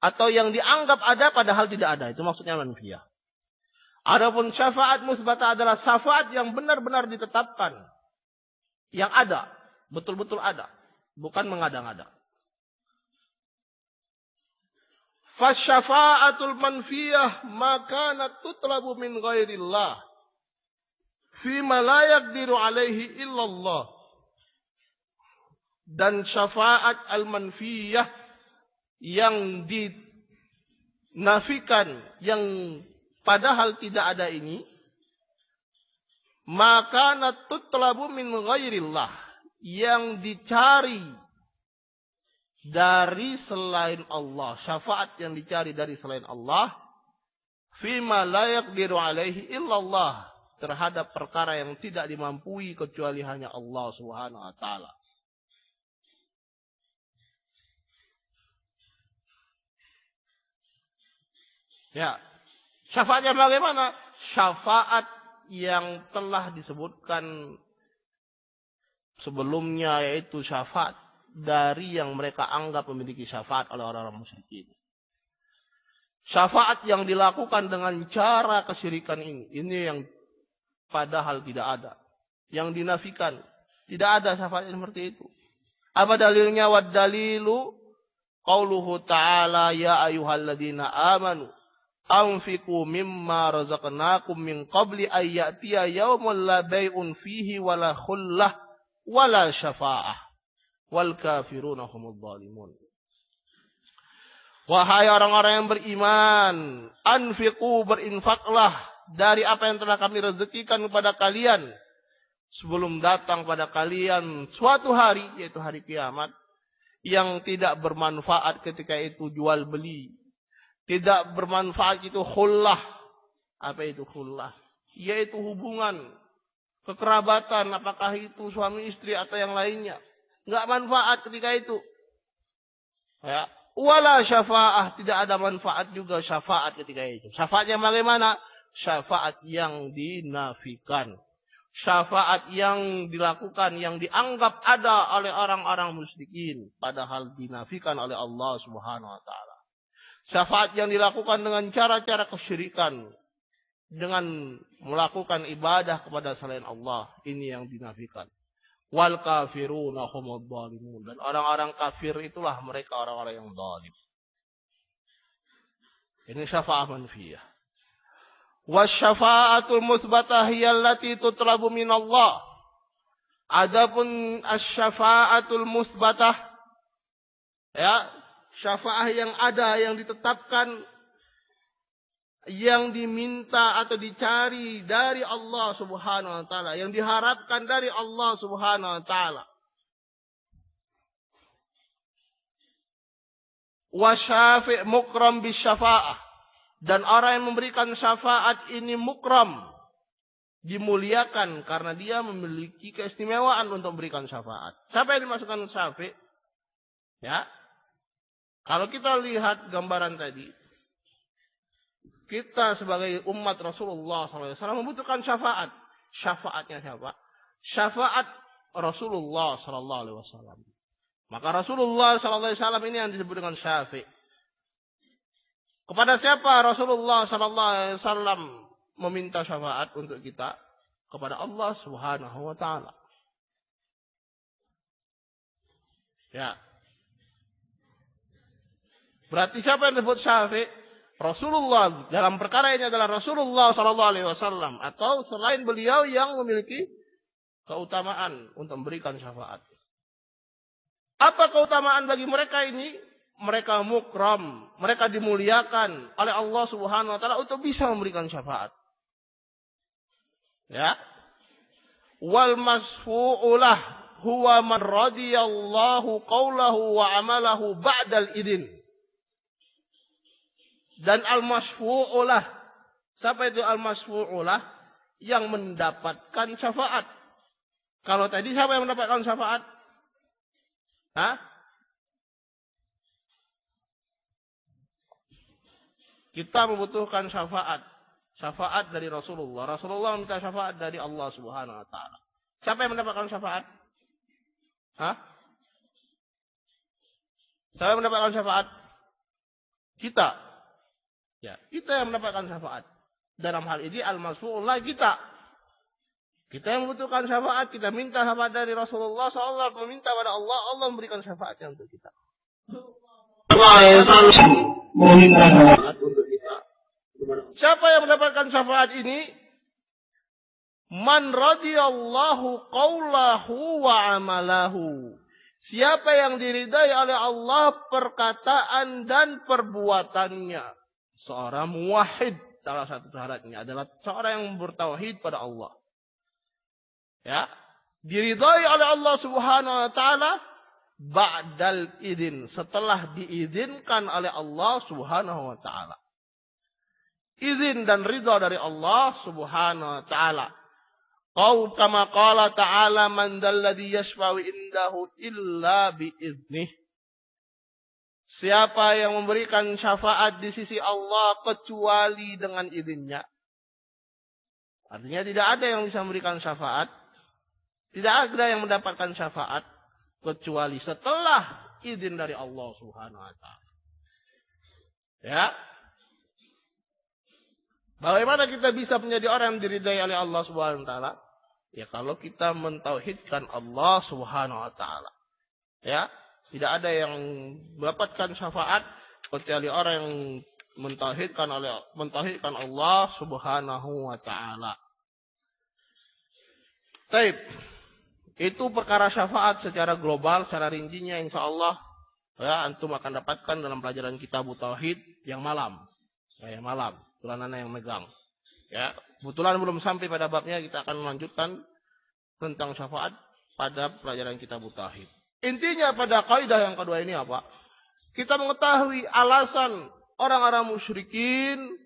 atau yang dianggap ada padahal tidak ada. Itu maksudnya manfiyah. Adapun syafaat musbatah adalah syafaat yang benar-benar ditetapkan. Yang ada. Betul-betul ada. Bukan mengada-ngada. Fasyafa'atul manfiyah makanat tutlabu min ghairillah. Fima la yaqdiru alaihi illallah. Dan syafaat al-manfiyah yang dinafikan, yang padahal tidak ada ini, maka tutlabu min ghairillah, yang dicari dari selain Allah, syafaat yang dicari dari selain Allah, fima la yaqdiru alaihi illallah, terhadap perkara yang tidak dimampui kecuali hanya Allah Subhanahu wa taala. Ya, syafaatnya bagaimana? Syafaat yang telah disebutkan sebelumnya, yaitu syafaat dari yang mereka anggap memiliki syafaat oleh orang-orang musyrikin. Syafaat yang dilakukan dengan cara kesyirikan ini yang padahal tidak ada. Yang dinafikan, tidak ada syafaat seperti itu. Apa dalilnya? Wad dalilu qauluhu ta'ala ya ayyuhalladzina amanu anfiqu mimma razaqnakum min qabli ay ya'tiya yaumun la bai'un fihi wala khullah wala syafa'ah wal kafiruna humudz zalimun. Wahai orang-orang yang beriman, anfiqu, berinfaklah dari apa yang telah kami rezekikan kepada kalian sebelum datang pada kalian suatu hari, yaitu hari kiamat, yang tidak bermanfaat ketika itu jual beli. Tidak bermanfaat itu khullah. Apa itu khullah? Yaitu hubungan kekerabatan, apakah itu suami istri atau yang lainnya. Enggak manfaat ketika itu. Ya. Wala syafa'ah, tidak ada manfaat juga syafaat ketika itu. Syafaat yang bagaimana? Syafaat yang dinafikan. Syafaat yang dilakukan, yang dianggap ada oleh orang-orang musyrikin, padahal dinafikan oleh Allah Subhanahu wa taala. Syafaat yang dilakukan dengan cara-cara kesyirikan, dengan melakukan ibadah kepada selain Allah, ini yang dinafikan. Wal kafiruna humudz zalimun. Dan orang-orang kafir itulah mereka orang-orang yang zalim. Ini syafa'ah manfiyah. Wasyafa'atul musbatah hiya allati tutlabu minallah. Adapun asy-syafa'atul musbatah, ya, syafa'ah yang ada, yang ditetapkan, yang diminta atau dicari dari Allah Subhanahu wa taala, yang diharapkan dari Allah Subhanahu wa taala. Wa syafi' mukram bisyafa'ah, dan orang yang memberikan syafaat ini mukram, dimuliakan karena dia memiliki keistimewaan untuk memberikan syafaat. Siapa yang dimasukkan syafi'? Ya. Kalau kita lihat gambaran tadi, kita sebagai umat Rasulullah SAW membutuhkan syafaat. Syafaatnya siapa? Syafaat Rasulullah SAW. Maka Rasulullah SAW ini yang disebut dengan syafi'. Kepada siapa Rasulullah SAW meminta syafaat untuk kita? Kepada Allah Subhanahu wa taala. Ya. Berarti siapa yang disebut syafi'? Rasulullah. Dalam perkara ini adalah Rasulullah SAW atau selain beliau yang memiliki keutamaan untuk memberikan syafaat. Apa keutamaan bagi mereka ini? Mereka mukram, mereka dimuliakan oleh Allah Subhanahu wa taala untuk bisa memberikan syafaat. Ya. Wal masfu'ulah huwa man radiyallahu qawlahu wa amalahu ba'dal idin. Dan al-masfu'ulah, siapa itu al-masfu'ulah? Yang mendapatkan syafaat. Kalau tadi siapa yang mendapatkan syafaat? Hah? Kita membutuhkan syafaat. Syafaat dari Rasulullah. Rasulullah minta syafaat dari Allah Subhanahu wa taala. Siapa yang mendapatkan syafaat? Hah? Siapa yang mendapatkan syafaat? Kita. Ya, kita yang mendapatkan syafaat. Dalam hal ini al-masfu'ullah kita. Kita yang membutuhkan syafaat, kita minta syafaat dari Rasulullah SAW, meminta pada Allah, Allah memberikan syafaatnya untuk kita. Meminta syafaat untuk kita. Siapa yang mendapatkan syafaat ini? Man radiyallahu qawlahu wa amalahu. Siapa yang diridai oleh Allah perkataan dan perbuatannya. Seorang muwahhid, salah satu syaratnya adalah seorang yang bertauhid pada Allah. Ya, diridai oleh Allah Subhanahu wa taala ba'dal idin, setelah diizinkan oleh Allah Subhanahu wa taala. Izin dan ridha dari Allah Subhanahu wa taala. Qau kama qala ta'ala man dalladhi yashfa'u indahu illa biiznih. Siapa yang memberikan syafaat di sisi Allah kecuali dengan izinnya. Artinya tidak ada yang bisa memberikan syafaat. Tidak ada yang mendapatkan syafaat kecuali setelah izin dari Allah Subhanahu wa taala. Ya. Bagaimana kita bisa menjadi orang yang diridai oleh Allah Subhanahu wa taala? Ya kalau kita mentauhidkan Allah Subhanahu wa taala. Ya, tidak ada yang mendapatkan syafaat kecuali orang yang mentauhidkan Allah Subhanahu wa taala. Baik. Itu perkara syafaat secara global, secara rincinya insyaallah ya antum akan dapatkan dalam pelajaran kitab tauhid yang malam. Ya, yang malam. Kebetulan anak yang megang. Ya, kebetulan belum sampai pada babnya, kita akan melanjutkan tentang syafaat pada pelajaran kitab tauhid. Intinya pada kaidah yang kedua ini apa? Kita mengetahui alasan orang-orang musyrikin,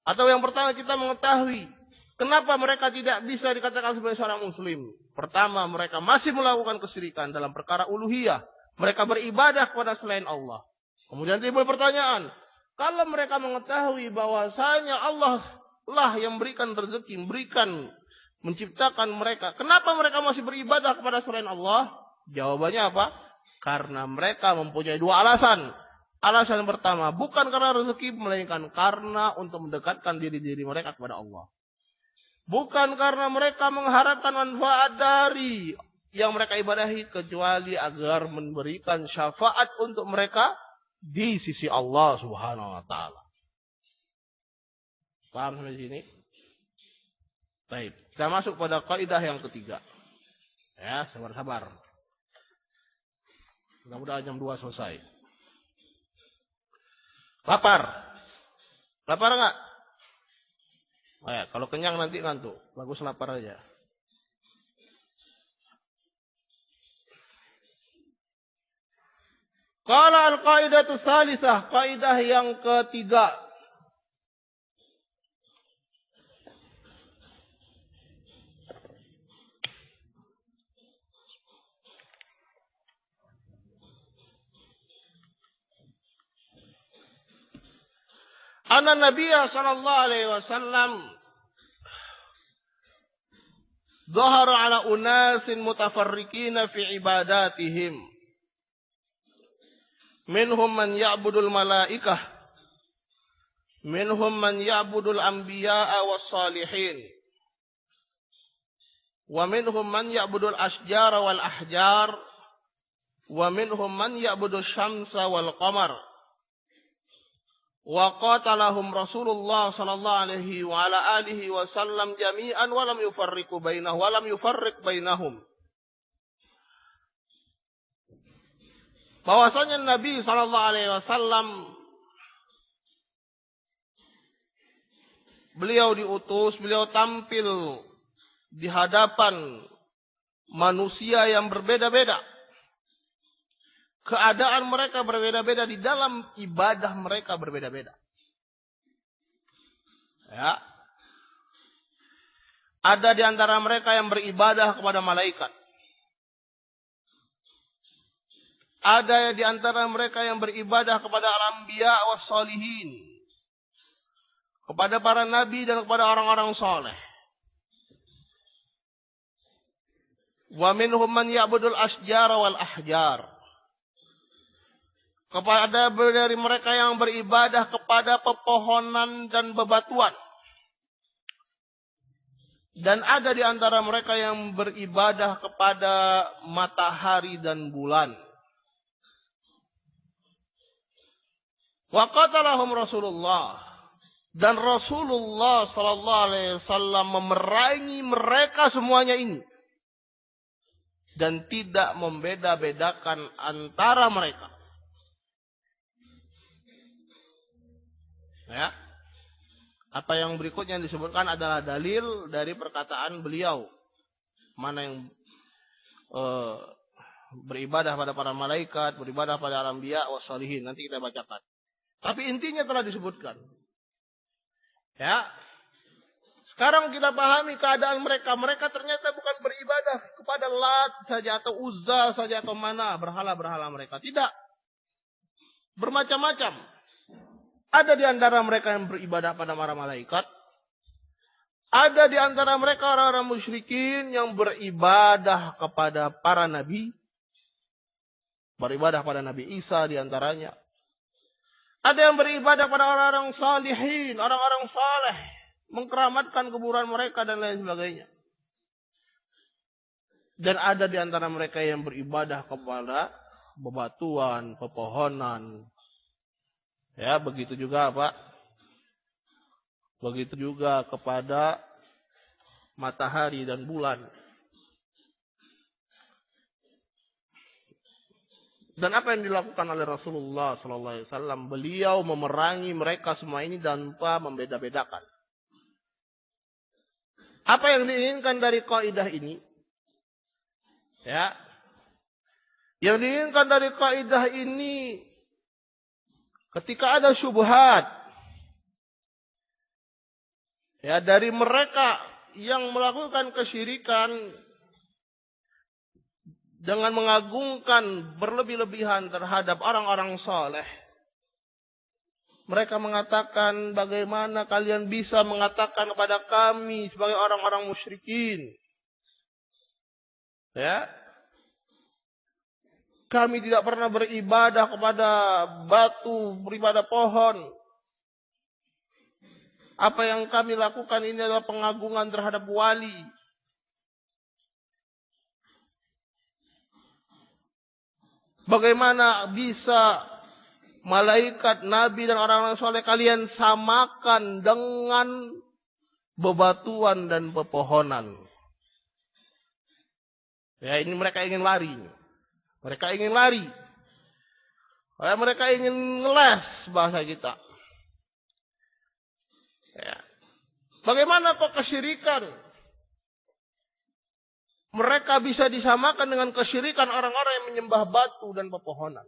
atau yang pertama kita mengetahui kenapa mereka tidak bisa dikatakan sebagai seorang muslim. Pertama, mereka masih melakukan kesyirikan dalam perkara uluhiyah. Mereka beribadah kepada selain Allah. Kemudian timbul pertanyaan, kalau mereka mengetahui bahwasanya Allah lah yang memberikan rezeki, menciptakan mereka, kenapa mereka masih beribadah kepada selain Allah? Jawabannya apa? Karena mereka mempunyai dua alasan. Alasan pertama, bukan karena rezeki, melainkan karena untuk mendekatkan diri mereka kepada Allah. Bukan karena mereka mengharapkan manfaat dari yang mereka ibadahi kecuali agar memberikan syafaat untuk mereka di sisi Allah Subhanahu wa taala. Paham sampai sini? Baik, kita masuk pada kaidah yang ketiga. Ya, sabar-sabar. Mudah-mudahan jam 2 selesai. Lapar? Lapar enggak? Oh ya, kalau kenyang nanti ngantuk. Bagus lapar aja. Qala al-qaidatu tsalisah, kaidah yang ketiga. Anna Nabiya sallallahu alaihi wasallam dhahara ala unasin mutafarriqina fi ibadatihim. Minhum man ya'budul malaikah, minhum man ya'budul anbiya'a was salihin, wa minhum man ya'budul asjara wal ahjar, wa minhum man ya'budul syamsa wal qamar. Wa qatalahum Rasulullah sallallahu alaihi wa ala alihi wasallam jami'an wa lam yufarriqu bainahum wa lam yufarriq bainahum. Bahwasanya Nabi sallallahu alaihi wasallam beliau diutus, beliau tampil di hadapan manusia yang berbeda-beda. Keadaan mereka berbeda-beda, di dalam ibadah mereka berbeda-beda. Ya. Ada di antara mereka yang beribadah kepada malaikat. Ada di antara mereka yang beribadah kepada al-anbiya was salihin. Kepada para nabi dan kepada orang-orang saleh. Wa minhum man ya'budul asjara wal ahjar. Kepada dari mereka yang beribadah kepada pepohonan dan bebatuan. Dan ada di antara mereka yang beribadah kepada matahari dan bulan. Wa qatalahum Rasulullah. Dan Rasulullah sallallahu alaihi wasallam memerangi mereka semuanya ini. Dan tidak membeda-bedakan antara mereka. Ya. Apa yang berikutnya disebutkan adalah dalil dari perkataan beliau. Mana yang beribadah pada para malaikat, beribadah pada al-anbiya was salihin. Nanti kita bacakan. Tapi intinya telah disebutkan. Ya. Sekarang kita pahami keadaan mereka. Mereka ternyata bukan beribadah kepada Lat saja atau Uzza saja atau mana berhala-berhala mereka. Tidak. Bermacam-macam. Ada di antara mereka yang beribadah pada para malaikat. Ada di antara mereka orang-orang musyrikin yang beribadah kepada para nabi. Beribadah pada Nabi Isa di antaranya. Ada yang beribadah pada orang-orang salihin, orang-orang saleh, mengkeramatkan kuburan mereka dan lain sebagainya. Dan ada di antara mereka yang beribadah kepada bebatuan, pepohonan. Ya, begitu juga apa? Begitu juga kepada matahari dan bulan. Dan apa yang dilakukan oleh Rasulullah sallallahu alaihi wasallam, beliau memerangi mereka semua ini tanpa membeda-bedakan. Apa yang diinginkan dari kaidah ini? Ya. Yang diinginkan dari kaidah ini, ketika ada syubhat ya dari mereka yang melakukan kesyirikan dengan mengagungkan berlebih-lebihan terhadap orang-orang saleh. Mereka mengatakan, bagaimana kalian bisa mengatakan kepada kami sebagai orang-orang musyrikin? Ya. Kami tidak pernah beribadah kepada batu, beribadah pohon. Apa yang kami lakukan ini adalah pengagungan terhadap wali. Bagaimana bisa malaikat, nabi, dan orang-orang soleh kalian samakan dengan bebatuan dan pepohonan? Ya, ini mereka ingin lari. Mereka ingin lari. Mereka ingin ngeles bahasa kita. Ya. Bagaimana kok kesyirikan mereka bisa disamakan dengan kesyirikan orang-orang yang menyembah batu dan pepohonan?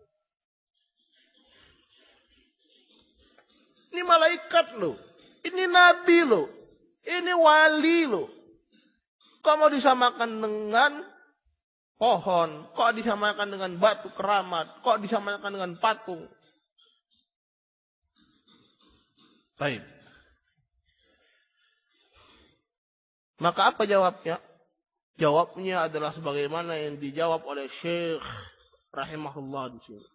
Ini malaikat loh. Ini nabi loh. Ini wali loh. Kok mau disamakan dengan pohon? Kok disamakan dengan batu keramat? Kok disamakan dengan patung? Baik. Maka apa jawabnya? Jawabnya adalah sebagaimana yang dijawab oleh Syekh rahimahullah di sini.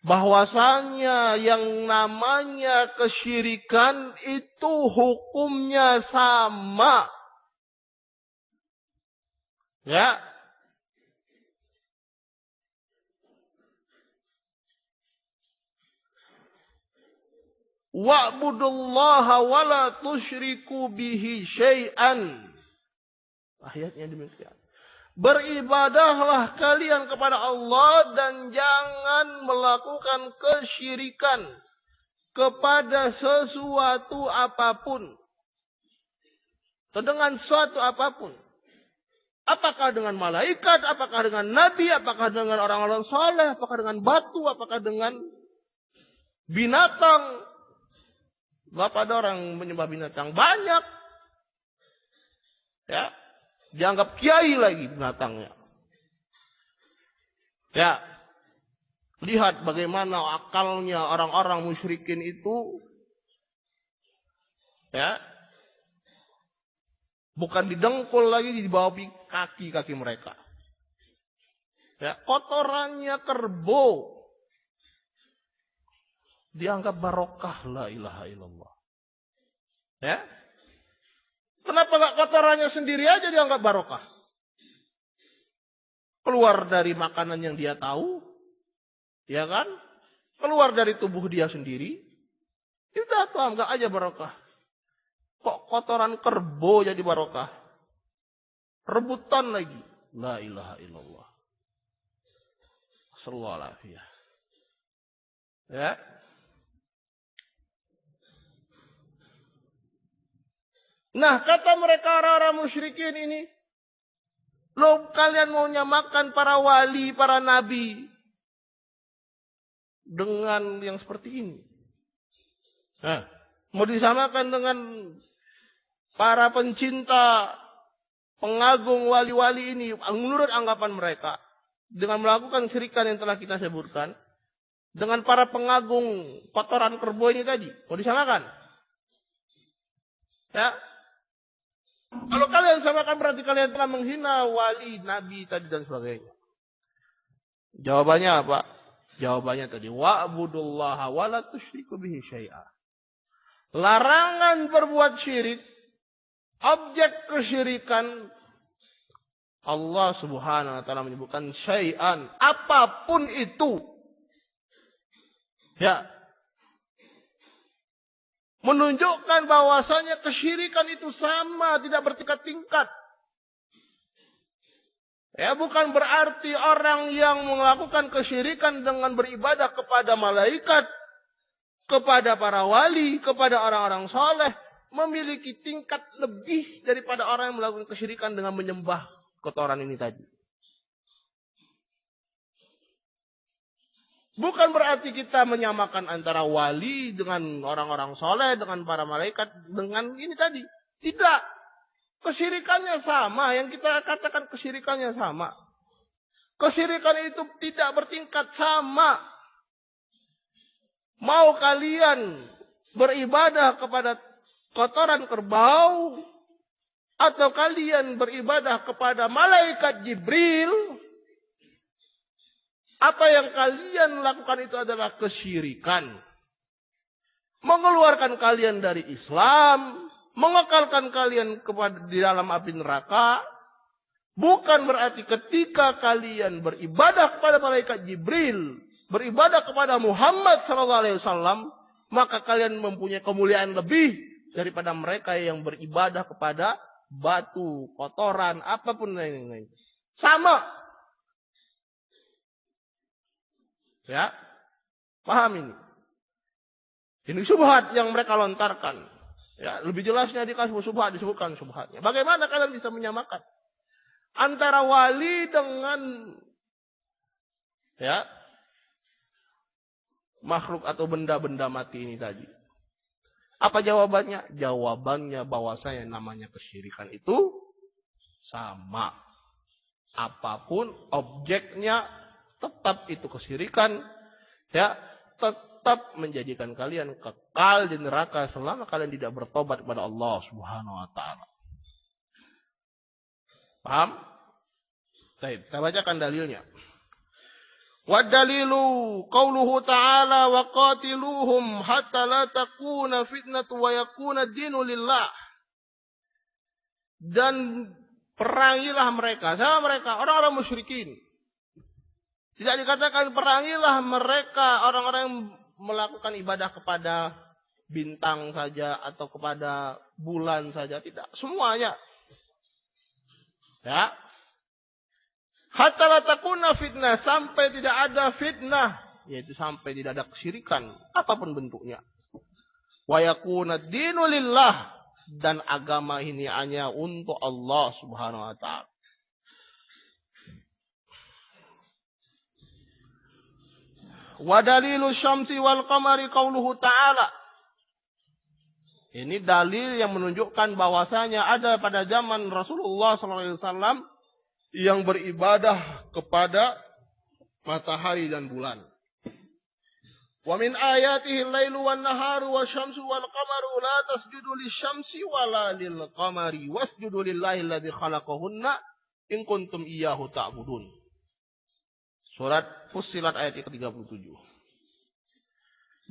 Bahwasanya yang namanya kesyirikan itu hukumnya sama. Ya. Wa'budullaha wa la tusyriku bihi syai'an. Ayatnya demikian. Beribadahlah kalian kepada Allah dan jangan melakukan kesyirikan kepada sesuatu apapun. Atau dengan suatu apapun. Apakah dengan malaikat, apakah dengan nabi, apakah dengan orang-orang saleh, apakah dengan batu, apakah dengan binatang. Bapak ada orang menyembah binatang banyak. Ya, dianggap kiai lagi binatangnya. Ya, lihat bagaimana akalnya orang-orang musyrikin itu. Ya, bukan didengkul lagi, di bawah kaki-kaki mereka. Ya, kotorannya kerbau dianggap barokah, la ilaha illallah. Ya, kenapa gak kotorannya sendiri aja dianggap barokah? Keluar dari makanan yang dia tahu, ya kan? Keluar dari tubuh dia sendiri, kita tuh anggap aja barokah. Kok kotoran kerbau jadi barokah? Rebutan lagi. La ilaha illallah. Sallallahu alaihi. Ya. Nah, kata mereka orang-orang musyrikin ini, lo kalian mau nyamakan para wali, para nabi dengan yang seperti ini. Nah, mau disamakan dengan para pencinta, pengagung wali-wali ini, menurut anggapan mereka, dengan melakukan syirikan yang telah kita sebutkan, dengan para pengagung kotoran kerbau ini tadi, mau disamakan? Ya. Kalau kalian samakan berarti kalian telah menghina wali, nabi tadi dan sebagainya. Jawabannya apa? Jawabannya tadi, wa'budullaha wa la tusyriku bihi syai'a. Larangan berbuat syirik, objek kesyirikan, Allah Subhanahu wa taala menyebutkan syai'an, apapun itu. Ya. Menunjukkan bahwasanya kesyirikan itu sama, tidak bertingkat-tingkat. Ya, bukan berarti orang yang melakukan kesyirikan dengan beribadah kepada malaikat, kepada para wali, kepada orang-orang saleh, memiliki tingkat lebih daripada orang yang melakukan kesyirikan dengan menyembah kotoran ini tadi. Bukan berarti kita menyamakan antara wali dengan orang-orang soleh, dengan para malaikat, dengan ini tadi. Tidak. Kesyirikannya sama. Yang kita katakan kesyirikannya sama. Kesyirikan itu tidak bertingkat sama. Mau kalian beribadah kepada kotoran kerbau, atau kalian beribadah kepada malaikat Jibril, apa yang kalian lakukan itu adalah kesyirikan. Mengeluarkan kalian dari Islam, mengekalkan kalian di dalam api neraka, Bukan berarti ketika kalian beribadah kepada malaikat Jibril, beribadah kepada Muhammad SAW, maka kalian mempunyai kemuliaan lebih daripada mereka yang beribadah kepada batu, kotoran, apapun lain-lain. Sama. Ya, paham ini? Ini syubhat yang mereka lontarkan. Ya, lebih jelasnya dikasih syubhat, disebutkan syubhatnya. Bagaimana kalian bisa menyamakan antara wali dengan makhluk atau benda-benda mati ini tadi? Apa jawabannya? Jawabannya bahwasanya namanya kesyirikan itu sama. Apapun objeknya tetap itu kesyirikan, ya, tetap menjadikan kalian kekal di neraka selama kalian tidak bertobat kepada Allah Subhanahu wa taala. Paham? Baik, kita bacakan dalilnya. Wa dalilu qauluhu ta'ala wa qatiluhum hatta la takuna fitnatu wa yakuna dinu lillah. Dan perangilah mereka, sama mereka orang-orang musyrikin. Tidak dikatakan perangilah mereka orang-orang yang melakukan ibadah kepada bintang saja atau kepada bulan saja, tidak, semuanya. Ya. Hatta la takuna fitnah, sampai tidak ada fitnah, yaitu sampai tidak ada kesyirikan apapun bentuknya. Wa yakuna dinu lillah, dan agama ini hanya untuk Allah Subhanahu wa taala. Wa dalilu syamsi wal qamari qauluhu ta'ala. Ini dalil yang menunjukkan bahwasanya ada pada zaman Rasulullah SAW yang beribadah kepada matahari dan bulan. Wa min ayatihi al-lailu wan naharu wasyamsu wal qamaru la tasjudu lisyamsi wala lil qamari wasjudu lillahi alladzi khalaqahunna in kuntum iyyahu ta'budun. Surat Fussilat ayat ke-37.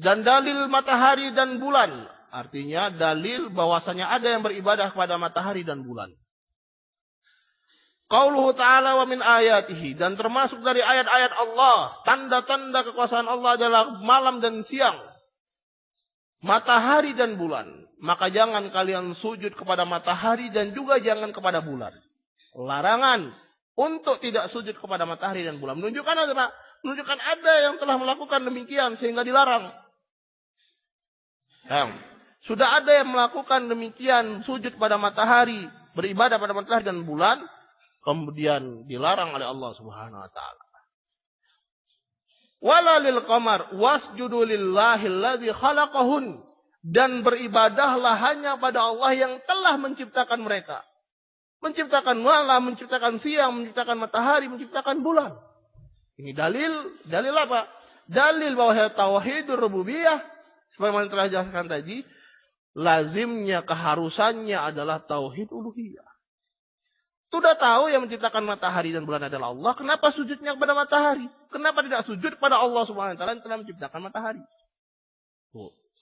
Dan dalil matahari dan bulan, artinya dalil bahwasanya ada yang beribadah kepada matahari dan bulan. Qauluhu ta'ala wa min ayatihi, dan termasuk dari ayat-ayat Allah, tanda-tanda kekuasaan Allah adalah malam dan siang, matahari dan bulan. Maka jangan kalian sujud kepada matahari dan juga jangan kepada bulan. Larangan untuk tidak sujud kepada matahari dan bulan. Menunjukkan apa? Menunjukkan ada yang telah melakukan demikian sehingga dilarang. Sudah ada yang melakukan demikian, sujud pada matahari, beribadah pada matahari dan bulan, kemudian dilarang oleh Allah Subhanahu wa taala. Wala lil qamar wasjudu lillahi alladzi khalaqahun, dan beribadahlah hanya pada Allah yang telah menciptakan mereka. Menciptakan malam, menciptakan siang, menciptakan matahari, menciptakan bulan. Ini dalil apa? Dalil bahwa tauhidur rububiyah, sebagaimana telah dijelaskan tadi, lazimnya, keharusannya adalah tauhid uluhiyah. Sudah tahu yang menciptakan matahari dan bulan adalah Allah, kenapa sujudnya kepada matahari? Kenapa tidak sujud kepada Allah Subhanahu wa taala yang telah menciptakan matahari?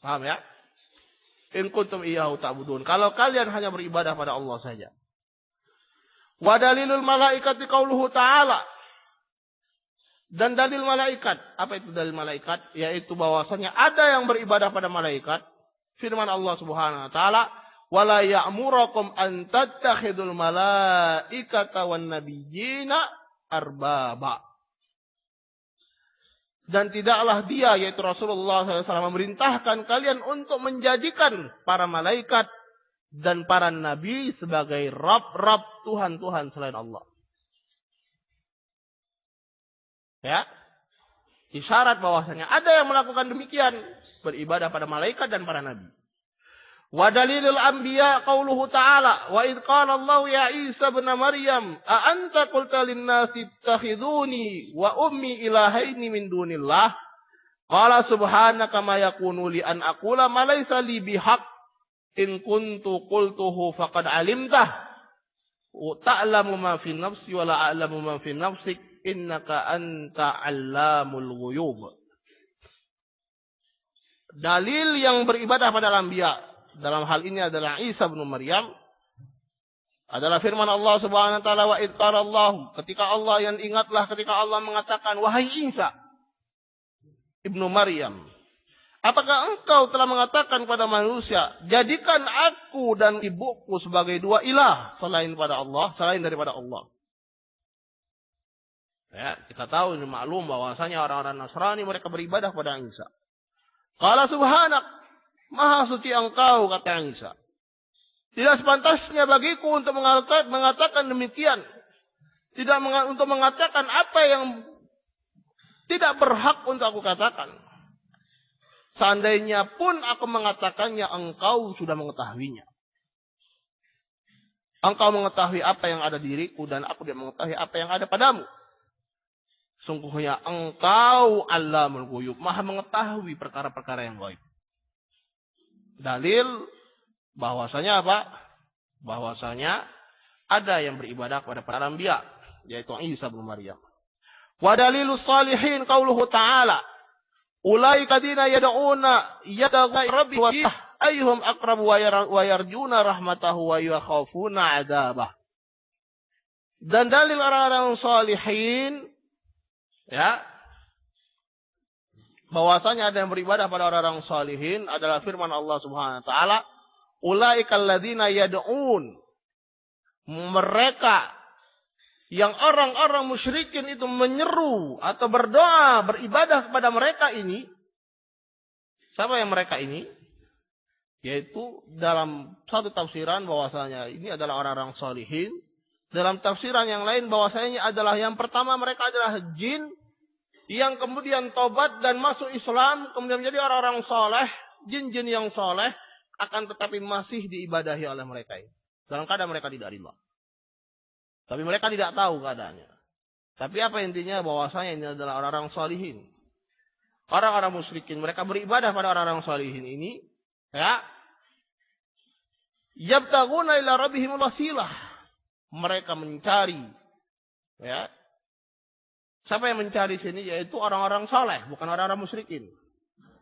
Paham ya? In kuntum iyyahu ta'budun. Kalau kalian hanya beribadah pada Allah saja. Wa dalilul malaikati qauluhu ta'ala. Dan dalil malaikat. Apa itu dalil malaikat? Yaitu bahwasanya ada yang beribadah pada malaikat. Firman Allah Subhanahu wa taala, "Wala ya'murukum an tattakhidul malaikata wan nabiyyina arbaba." Dan tidaklah dia, yaitu Rasulullah SAW, memerintahkan kalian untuk menjadikan para malaikat dan para nabi sebagai Rabb Tuhan-Tuhan selain Allah. Ya, isyarat bahwasanya ada yang melakukan demikian, beribadah pada malaikat dan para nabi. Wa dalilul anbiya qauluhu ta'ala, wa id qala Allah ya Isa ibn Maryam a anta qulta lin-nasi ittakhiduni wa ummi ilahaini min dunillah qala subhanaka ma yakunu li an aqula ma laysa li bihaq in kuntu qultuhu faqad alimtah wa ta'lamu ma fi nafsi wa la a'lamu ma fi nafsik innaka anta 'allamul ghuyub. Dalil yang beribadah pada anbiya dalam hal ini adalah Isa bin Maryam. adalah firman Allah Subhanahu wa taala, wa id qala Allah, ketika Allah yang ingatlah ketika Allah mengatakan, wahai Isa ibnu Maryam, apakah engkau telah mengatakan kepada manusia, jadikan aku dan ibuku sebagai dua ilah selain daripada Allah. Ya, kita tahu ini maklum bahwasanya orang-orang Nasrani mereka beribadah kepada Isa. Qala subhanak, maha suci engkau, kata Isa. Tidak sepantasnya bagiku untuk mengatakan demikian. Tidak untuk mengatakan apa yang tidak berhak untuk aku katakan. Seandainya pun aku mengatakannya, engkau sudah mengetahuinya. Engkau mengetahui apa yang ada di diriku dan aku tidak mengetahui apa yang ada padamu. Sungguhnya engkau Allamul Ghuyub, maha mengetahui perkara-perkara yang gaib. Dalil bahwasanya apa? Bahwasanya ada yang beribadah kepada para anbiya, yaitu Isa bin Maryam. Wa dalilus salihin qauluhu ta'ala, ulaika ladina yad'una rabbi wa ayyuhum aqrabu wa yarjuna rahmatahu wa yakhafuna 'adzabah. Dan dalil orang-orang salihin, ya, bahwasanya ada yang beribadah pada orang-orang salihin adalah firman Allah Subhanahu wa taala, ulaikal ladzina yad'un, mereka yang orang-orang musyrikin itu menyeru atau berdoa, beribadah kepada mereka ini. Siapa yang mereka ini? Yaitu dalam satu tafsiran bahwasanya ini adalah orang-orang salihin. Dalam tafsiran yang lain bahwasanya adalah yang pertama mereka adalah jin yang kemudian tobat dan masuk Islam, kemudian menjadi orang-orang soleh, jin-jin yang soleh, akan tetapi masih diibadahi oleh mereka ini. Dalam keadaan mereka tidak ridha. Tapi mereka tidak tahu keadaannya. Tapi apa intinya bahwasanya ini adalah orang-orang salihin. Orang-orang musyrikin mereka beribadah pada orang-orang salihin ini, ya. Yabtaguna ila rabbihimul wasilah. Mereka mencari, ya. Siapa yang mencari sini? Yaitu orang-orang saleh, bukan orang-orang musyrikin.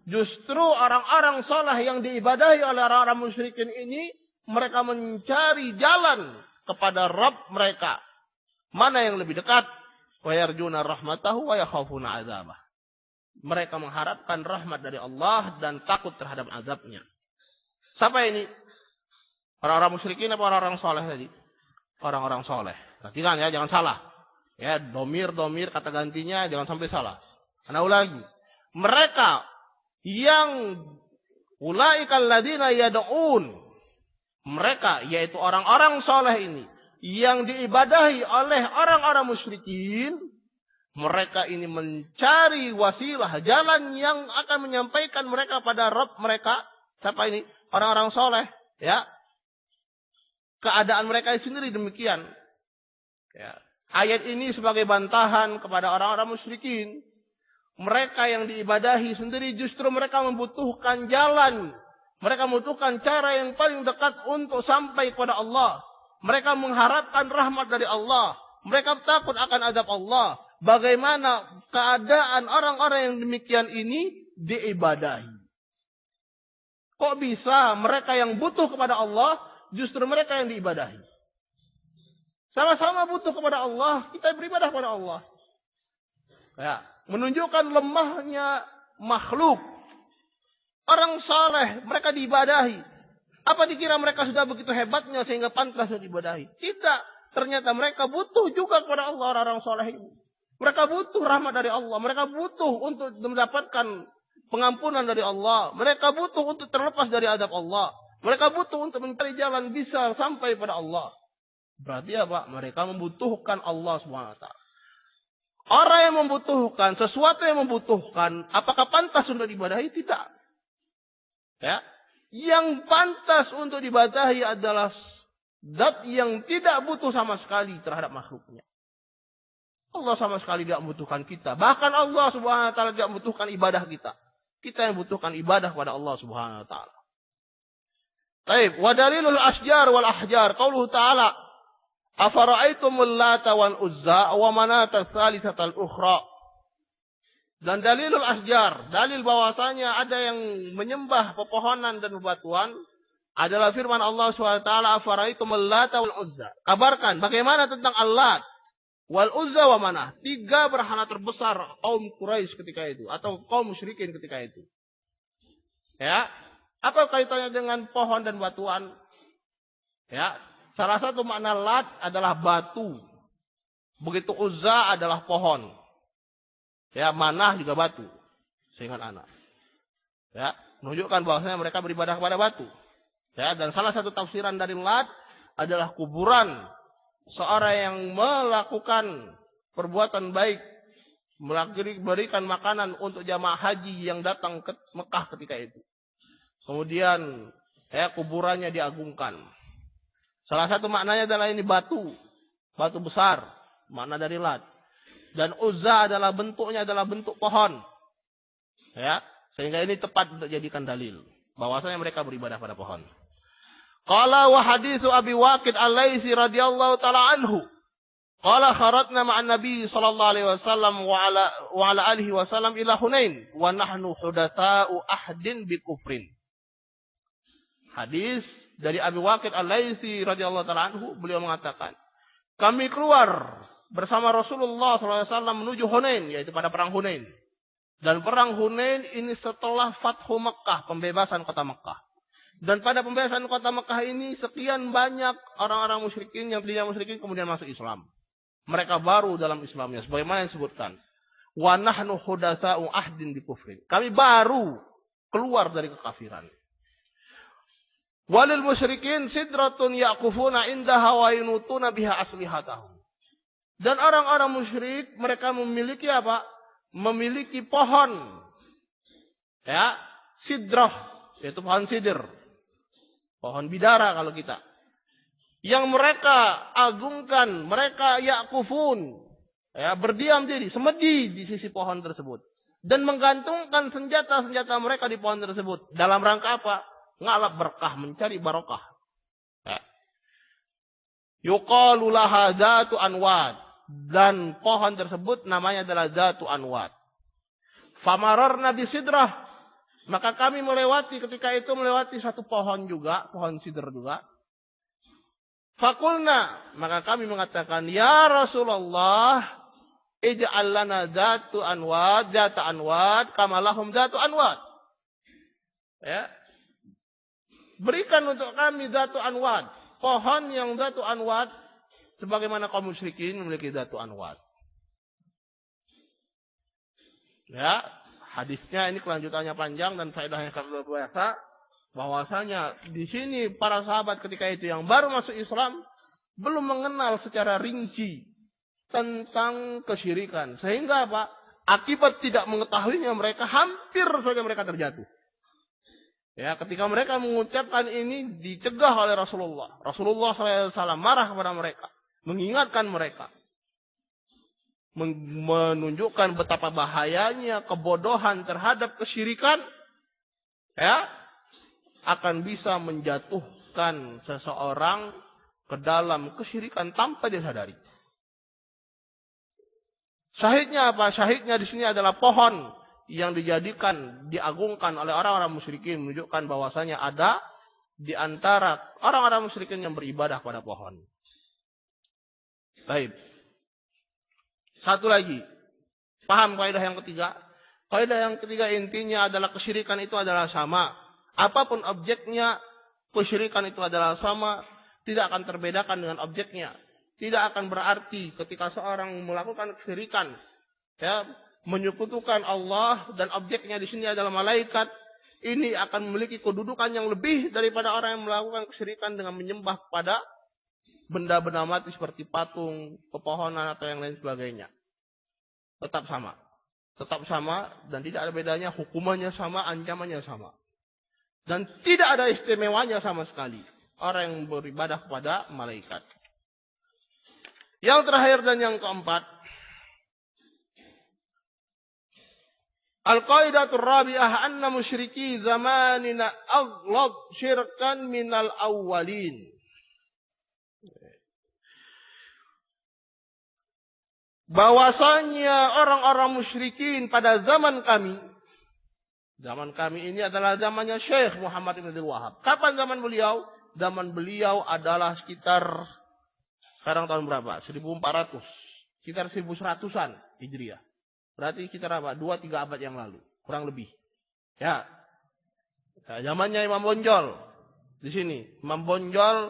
Justru orang-orang saleh yang diibadahi oleh orang-orang musyrikin ini, mereka mencari jalan kepada Rabb mereka. Mana yang lebih dekat? Wa yarjuna rahmatahu wa yakhafuna 'adzabah. Mereka mengharapkan rahmat dari Allah dan takut terhadap azabnya. Siapa ini? Orang-orang musyrikin apa orang-orang saleh tadi? Orang-orang saleh. Perhatikan ya, jangan salah. Ya, domir kata gantinya jangan sampai salah. Karena ulangi, mereka yang ulaikal ladina yad'un, mereka yaitu orang-orang saleh ini yang diibadahi oleh orang-orang musyrikin, mereka ini mencari wasilah, jalan yang akan menyampaikan mereka pada Rabb mereka. Siapa ini? Orang-orang saleh, ya. Keadaan mereka sendiri demikian. Ya. Ayat ini sebagai bantahan kepada orang-orang musyrikin. Mereka yang diibadahi sendiri justru mereka membutuhkan jalan. Mereka membutuhkan cara yang paling dekat untuk sampai kepada Allah. Mereka mengharapkan rahmat dari Allah. Mereka takut akan azab Allah. Bagaimana keadaan orang-orang yang demikian ini diibadahi? Kok bisa mereka yang butuh kepada Allah justru mereka yang diibadahi? Sama-sama butuh kepada Allah, kita beribadah kepada Allah. Ya, menunjukkan lemahnya makhluk. Orang saleh, mereka diibadahi. Apa dikira mereka sudah begitu hebatnya sehingga pantas untuk diibadahi? Tidak. Ternyata mereka butuh juga kepada Allah, orang-orang saleh ini. Mereka butuh rahmat dari Allah. Mereka butuh untuk mendapatkan pengampunan dari Allah. Mereka butuh untuk terlepas dari azab Allah. Mereka butuh untuk mencari jalan bisa sampai pada Allah. Berarti apa? Mereka membutuhkan Allah SWT. Orang yang membutuhkan, sesuatu yang membutuhkan, apakah pantas untuk diibadahi? Tidak. Ya. Yang pantas untuk diibadahi adalah zat yang tidak butuh sama sekali terhadap makhluknya. Allah sama sekali tidak membutuhkan kita. Bahkan Allah SWT tidak membutuhkan ibadah kita. Kita yang membutuhkan ibadah kepada Allah SWT. Baik, wa dalilul asjar wal ahjar qauluhu ta'ala afara'aitumul lata wal uzza wa manata tsalitsatal ukhra. Dan dalilul asjar, dalil bahwasanya ada yang menyembah pepohonan dan bebatuan adalah firman Allah SWT, afara'aitumul Lata wal Uzza. Kabarkan bagaimana tentang Al-Lat wal Uzza wa Manah, 3 berhala terbesar kaum Quraisy ketika itu atau kaum musyrikin ketika itu. Ya, apa kaitannya dengan pohon dan batuan? Ya, salah satu makna Lat adalah batu. Begitu Uzza adalah pohon. Ya, Manah juga batu. Sehingga anak. Ya, menunjukkan bahwasanya mereka beribadah kepada batu. Ya, dan salah satu tafsiran dari Lat adalah kuburan seorang yang melakukan perbuatan baik, memberikan makanan untuk jamaah haji yang datang ke Mekah ketika itu. Kemudian ya, kuburannya diagungkan. Salah satu maknanya adalah ini batu besar, makna dari Lat. Dan Uzza adalah bentuknya adalah bentuk pohon. Ya, sehingga ini tepat untuk jadikan dalil bahwasanya mereka beribadah pada pohon. Qala wa haditsu Abi Waqid Al-Laitsi radhiyallahu taala anhu. Qala kharatna ma'an Nabi sallallahu alaihi wasallam wa ala alihi wasallam ila Hunain wa nahnu hudatsa'u ahdin bi kufrin. Hadis dari Abi Waqid Al-Laitsi radhiyallahu taala anhu, beliau mengatakan, kami keluar bersama Rasulullah sallallahu alaihi wasallam menuju Hunain, yaitu pada perang Hunain. Dan perang Hunain ini setelah Fathu Mekah, pembebasan kota Mekah. Dan pada pembebasan kota Mekah ini sekian banyak orang-orang musyrikin yang tadinya musyrikin kemudian masuk Islam. Mereka baru dalam Islamnya sebagaimana yang disebutkan. Wa nahnu hudatsa'u ahdin bi kufrin. Kami baru keluar dari kekafiran. Walil musyrikin sidratun yaqufuna indaha wa yunutuna biha aslihatahum. Dan orang-orang musyrik mereka memiliki apa? Memiliki pohon. Ya, sidrah, yaitu pohon sidir. Pohon bidara kalau kita. Yang mereka agungkan, mereka yaqufun. Ya, berdiam diri, semedi di sisi pohon tersebut. Dan menggantungkan senjata-senjata mereka di pohon tersebut. Dalam rangka apa? Ngalap berkah, mencari barokah. Ya. Yuqalu laha Zatu Anwad. Dan pohon tersebut namanya adalah Zatu Anwad. Famararna bisidrah. Maka kami ketika itu melewati satu pohon juga, pohon sidr juga. Fakulna, maka kami mengatakan, ya Rasulullah, ij'al lana Zatu Anwad, Zata Anwad, kama lahum Zatu Anwad. Ya. Berikan untuk kami Zatu Anwad, pohon yang Zatu Anwad, sebagaimana kaum musyrikin memiliki Zatu Anwad. Ya, hadisnya ini kelanjutannya panjang dan faedahnya luar biasa. Bahwasanya di sini para sahabat ketika itu yang baru masuk Islam belum mengenal secara rinci tentang kesyirikan. Sehingga apa? Akibat tidak mengetahuinya mereka hampir saja mereka terjatuh. Ya, ketika mereka mengucapkan ini dicegah oleh Rasulullah. Rasulullah SAW marah kepada mereka, mengingatkan mereka, menunjukkan betapa bahayanya kebodohan terhadap kesyirikan, ya, akan bisa menjatuhkan seseorang ke dalam kesyirikan tanpa disadari. Syahidnya apa? Syahidnya di sini adalah pohon yang dijadikan, diagungkan oleh orang-orang musyrikin, menunjukkan bahwasanya ada di antara orang-orang musyrikin yang beribadah pada pohon. Baik. Satu lagi. Paham kaidah yang ketiga? Kaidah yang ketiga intinya adalah kesyirikan itu adalah sama. Apapun objeknya, kesyirikan itu adalah sama. Tidak akan terbedakan dengan objeknya. Tidak akan berarti ketika seorang melakukan kesyirikan, ya, menyekutukan Allah dan objeknya di sini adalah malaikat, ini akan memiliki kedudukan yang lebih daripada orang yang melakukan kesyirikan dengan menyembah pada benda-benda mati seperti patung, pepohonan atau yang lain sebagainya. Tetap sama. Tetap sama dan tidak ada bedanya, hukumannya sama, ancamannya sama. Dan tidak ada istimewanya sama sekali orang yang beribadah kepada malaikat. Yang terakhir dan yang keempat, Al-Qaidatul Rabi'ah anna musyriki zamanina aghlab syirkan minal awwalin. Bahwasanya orang-orang musyrikin pada zaman kami, Zaman kami ini adalah zamannya Syekh Muhammad ibn Abdul Wahab. Kapan zaman beliau? Zaman beliau adalah sekitar, sekarang tahun berapa? 1400. Sekitar 1100-an Hijriah. Berarti sekitar apa? 2-3 abad yang lalu. Kurang lebih. Ya. Nah, zamannya Imam Bonjol. Di sini. Imam Bonjol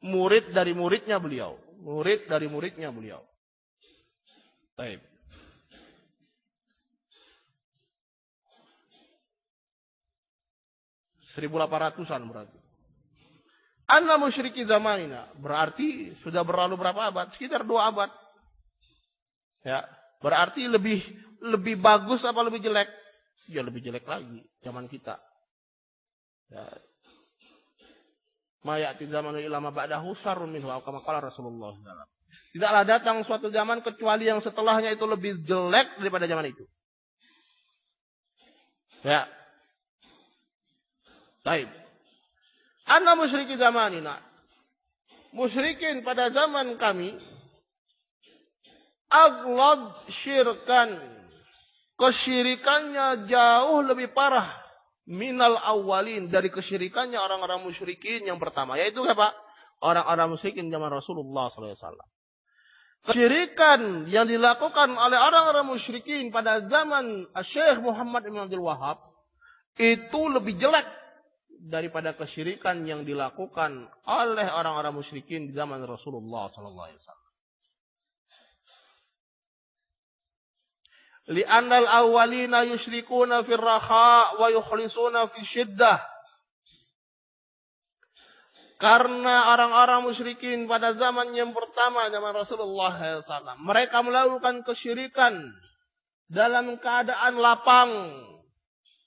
murid dari muridnya beliau. Murid dari muridnya beliau. Baik. (1800-an) berarti. Anna musyriki zamanina. Berarti sudah berlalu berapa abad? Sekitar 2 abad. Ya. Berarti lebih bagus apa lebih jelek? Ya lebih jelek lagi zaman kita. Ya. Ma ya'ti zamanu illa ma ba'dahu syarrun minhu kama qala Rasulullah sallallahu alaihi wasallam. Tidaklah datang suatu zaman kecuali yang setelahnya itu lebih jelek daripada zaman itu. Ya. Baik. Anna musyriki zamanina. Musyrikin pada zaman kami aghlad syirkan. Kesyirikannya jauh lebih parah minal awwalin, dari kesyirikannya orang-orang musyrikin yang pertama, yaitu apa? Orang-orang musyrikin zaman Rasulullah SAW. Kesyirikan yang dilakukan oleh orang-orang musyrikin pada zaman Syekh Muhammad ibn Abdul Wahab itu lebih jelek daripada kesyirikan yang dilakukan oleh orang-orang musyrikin di zaman Rasulullah SAW. Li'annal awwalina yusyrikuna fir raha wa yukhlisuna fi syiddah. Karena orang-orang musyrikin pada zaman yang pertama, zaman Rasulullah SAW, mereka melakukan kesyirikan dalam keadaan lapang.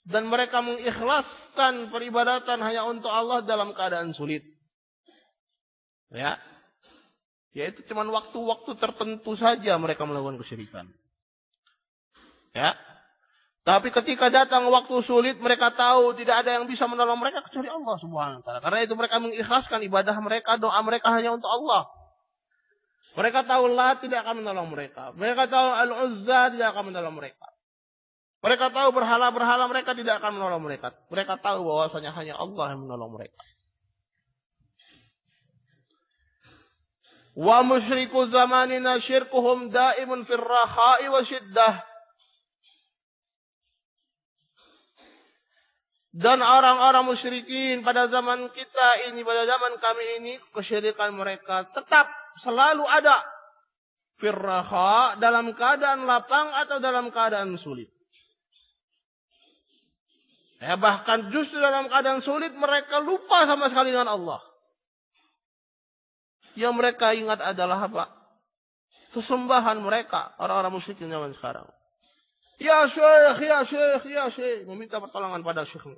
Dan mereka mengikhlaskan peribadatan hanya untuk Allah dalam keadaan sulit. Ya. Yaitu cuma waktu-waktu tertentu saja mereka melakukan kesyirikan. Ya. Tapi ketika datang waktu sulit, mereka tahu tidak ada yang bisa menolong mereka kecuali Allah Subhanahu wa taala. Karena itu mereka mengikhlaskan ibadah mereka, doa mereka hanya untuk Allah. Mereka tahu Lat tidak akan menolong mereka. Mereka tahu Al-Uzza tidak akan menolong mereka. Mereka tahu berhala-berhala mereka tidak akan menolong mereka. Mereka tahu bahwasanya hanya Allah yang menolong mereka. Wa musyriku zamanina syirkuhum daimun fir raha'i wa syiddah. Dan orang-orang musyrikin pada zaman kita ini, pada zaman kami ini, kesyirikan mereka tetap selalu ada. Firraha, dalam keadaan lapang atau dalam keadaan sulit. Ya, bahkan justru dalam keadaan sulit mereka lupa sama sekali dengan Allah. Yang mereka ingat adalah apa? Sesembahan mereka, orang-orang musyrikin zaman sekarang. Ya Syekh, ya Syekh, ya Syekh. Meminta pertolongan pada Syekh.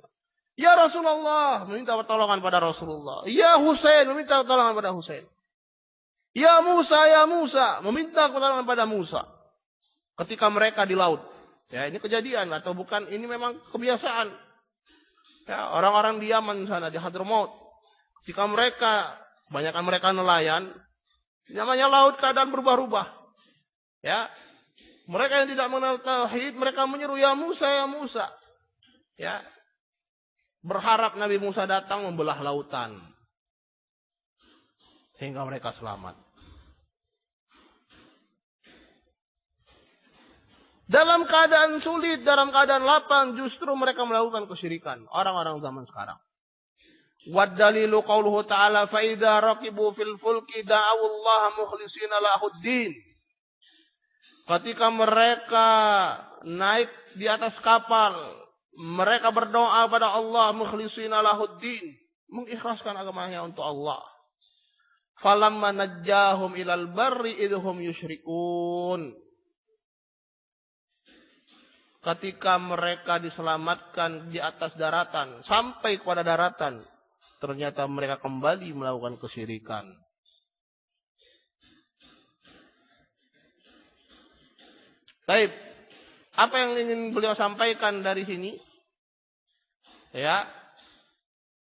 Ya Rasulullah. Meminta pertolongan pada Rasulullah. Ya Husain. Meminta pertolongan pada Husain. Ya Musa, ya Musa. Meminta pertolongan pada Musa. Ketika mereka di laut. Ya, ini kejadian atau bukan. Ini memang kebiasaan. Ya, orang-orang di Yaman sana, di Hadramaut. Ketika mereka, kebanyakan mereka nelayan. Namanya laut keadaan berubah-ubah. Ya. Mereka yang tidak mengenal tauhid, mereka menyeru ya Musa, ya Musa. Ya. Berharap Nabi Musa datang membelah lautan. Sehingga mereka selamat. Dalam keadaan sulit, dalam keadaan lapang, justru mereka melakukan kesyirikan. Orang-orang zaman sekarang. Waddalilu qauluhu ta'ala fa'idha raqibu fil fulki da'awullaha mukhlishina lahuddin. Ketika mereka naik di atas kapal, mereka berdoa pada Allah mukhlishina lahuddin, mengikhlaskan agamanya untuk Allah. Falamma najjahum ilal barri idhum yusyrikun. Ketika mereka diselamatkan di atas daratan, sampai kepada daratan, ternyata mereka kembali melakukan kesyirikan. Baik, apa yang ingin beliau sampaikan dari sini? Ya,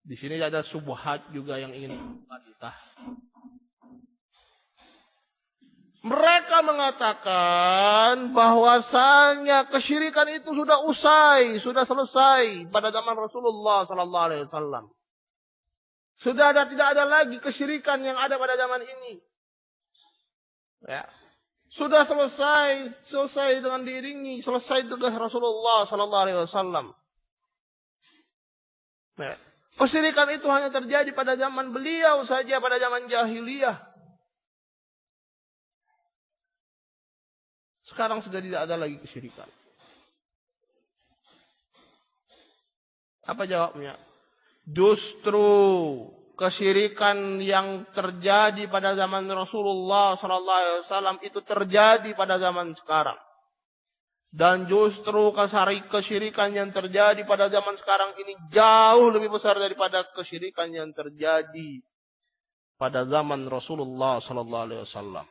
di sini ada subhat juga yang ingin kita. Mereka mengatakan bahwasanya kesyirikan itu sudah usai, sudah selesai pada zaman Rasulullah sallallahu alaihi wasallam. Tidak ada lagi kesyirikan yang ada pada zaman ini. Ya. Sudah selesai dengan diiringi, selesai dengan Rasulullah sallallahu alaihi wasallam. Ya. Kesyirikan itu hanya terjadi pada zaman beliau saja, pada zaman jahiliyah. Sekarang sudah tidak ada lagi kesyirikan. Apa jawabnya? Justru kesyirikan yang terjadi pada zaman Rasulullah SAW itu terjadi pada zaman sekarang. Dan justru kesyirikan yang terjadi pada zaman sekarang ini jauh lebih besar daripada kesyirikan yang terjadi pada zaman Rasulullah SAW.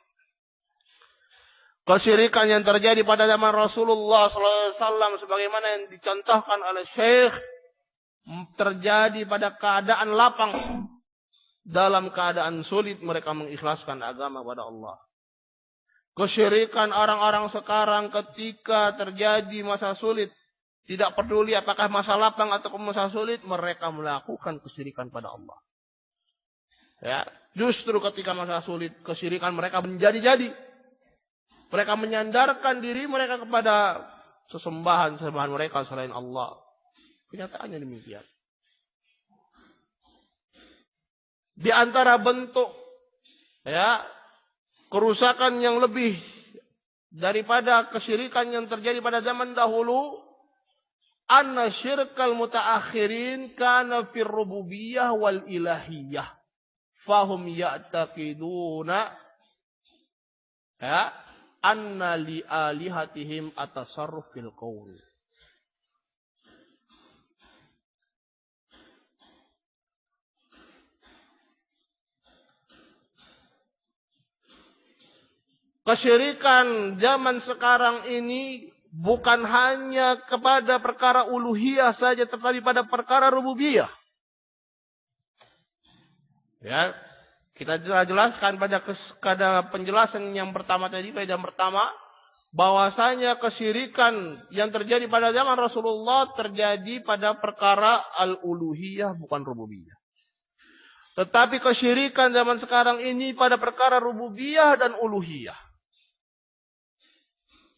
Kesyirikan yang terjadi pada zaman Rasulullah SAW sebagaimana yang dicontohkan oleh Syekh terjadi pada keadaan lapang, dalam keadaan sulit mereka mengikhlaskan agama pada Allah. Kesyirikan orang-orang sekarang ketika terjadi masa sulit, tidak peduli apakah masa lapang atau masa sulit, mereka melakukan kesyirikan pada Allah. Ya, justru ketika masa sulit kesyirikan mereka menjadi-jadi. Mereka menyandarkan diri mereka kepada sesembahan mereka selain Allah. Kenyataannya demikian. Di antara bentuk kerusakan yang lebih daripada kesyirikan yang terjadi pada zaman dahulu, anna syirkal mutaakhirin kana fir rububiyyah wal ilahiyah. Fahum ya'taqiduna anna li alihatihim atasarruf fil qaul. Kesyirikan zaman sekarang ini bukan hanya kepada perkara uluhiyah saja, tetapi pada perkara rububiyah. Ya, kita jelaskan pada penjelasan yang pertama tadi, pada yang pertama, bahwasanya kesyirikan yang terjadi pada zaman Rasulullah terjadi pada perkara al-uluhiyah, bukan rububiyah. Tetapi kesyirikan zaman sekarang ini pada perkara rububiyah dan uluhiyah.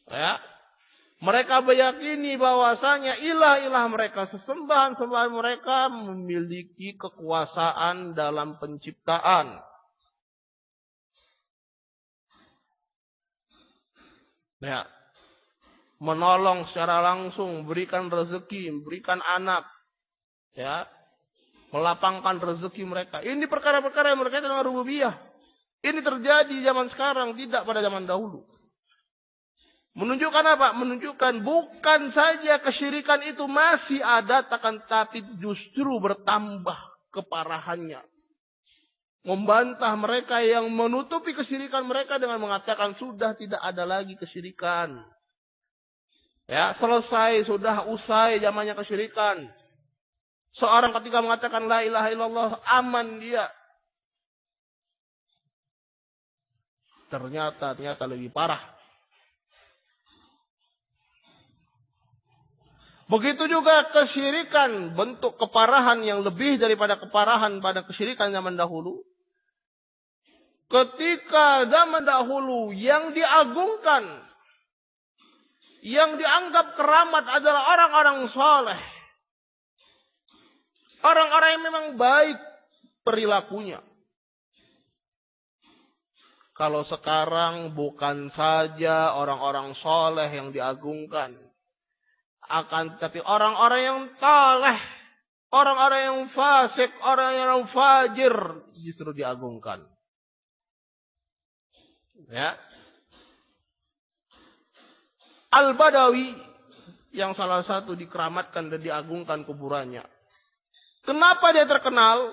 Ya. Mereka meyakini bahwasanya ilah-ilah mereka, sesembahan-sembahan mereka memiliki kekuasaan dalam penciptaan. Ya. Menolong secara langsung, berikan rezeki, berikan anak. Ya. Melapangkan rezeki mereka. Ini perkara-perkara yang berkaitan dengan rububiyah. Ini terjadi zaman sekarang, tidak pada zaman dahulu. Menunjukkan apa? Menunjukkan bukan saja kesyirikan itu masih ada, tapi justru bertambah keparahannya. Membantah mereka yang menutupi kesyirikan mereka dengan mengatakan sudah tidak ada lagi kesyirikan. Ya, selesai, sudah usai zamannya kesyirikan. Seorang ketika mengatakan la ilaha illallah, aman dia. Ternyata lebih parah. Begitu juga kesyirikan, bentuk keparahan yang lebih daripada keparahan pada kesyirikan zaman dahulu. Ketika zaman dahulu yang diagungkan, yang dianggap keramat adalah orang-orang saleh. Orang-orang yang memang baik perilakunya. Kalau sekarang bukan saja orang-orang saleh yang diagungkan, akan tetapi orang-orang yang saleh, orang-orang yang fasik, orang yang fajir justru diagungkan. Ya. Al-Badawi yang salah satu dikeramatkan dan diagungkan kuburannya. Kenapa dia terkenal?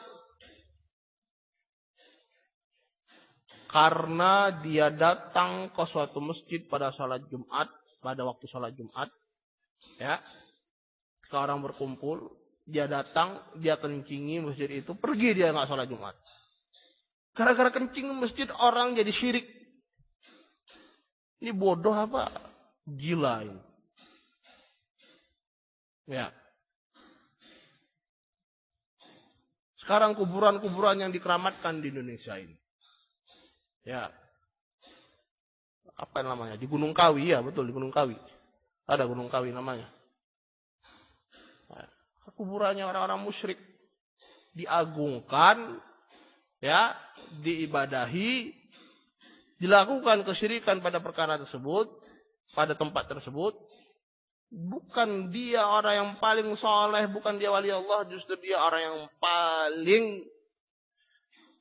Karena dia datang ke suatu masjid pada salat Jumat, pada waktu salat Jumat. Ya. Seorang berkumpul, dia datang, dia kencingi masjid itu, pergi dia enggak salat Jumat. Gara-gara kencing masjid orang jadi syirik. Ini bodoh apa? Gila ini. Ya. Sekarang kuburan-kuburan yang dikeramatkan di Indonesia ini. Ya. Apa namanya? Di Gunung Kawi, ya betul, di Gunung Kawi. Ada Gunung Kawi namanya. Kuburannya orang-orang musyrik diagungkan, ya, diibadahi, dilakukan kesyirikan pada perkara tersebut, pada tempat tersebut. Bukan dia orang yang paling soleh, bukan dia wali Allah, justru dia orang yang paling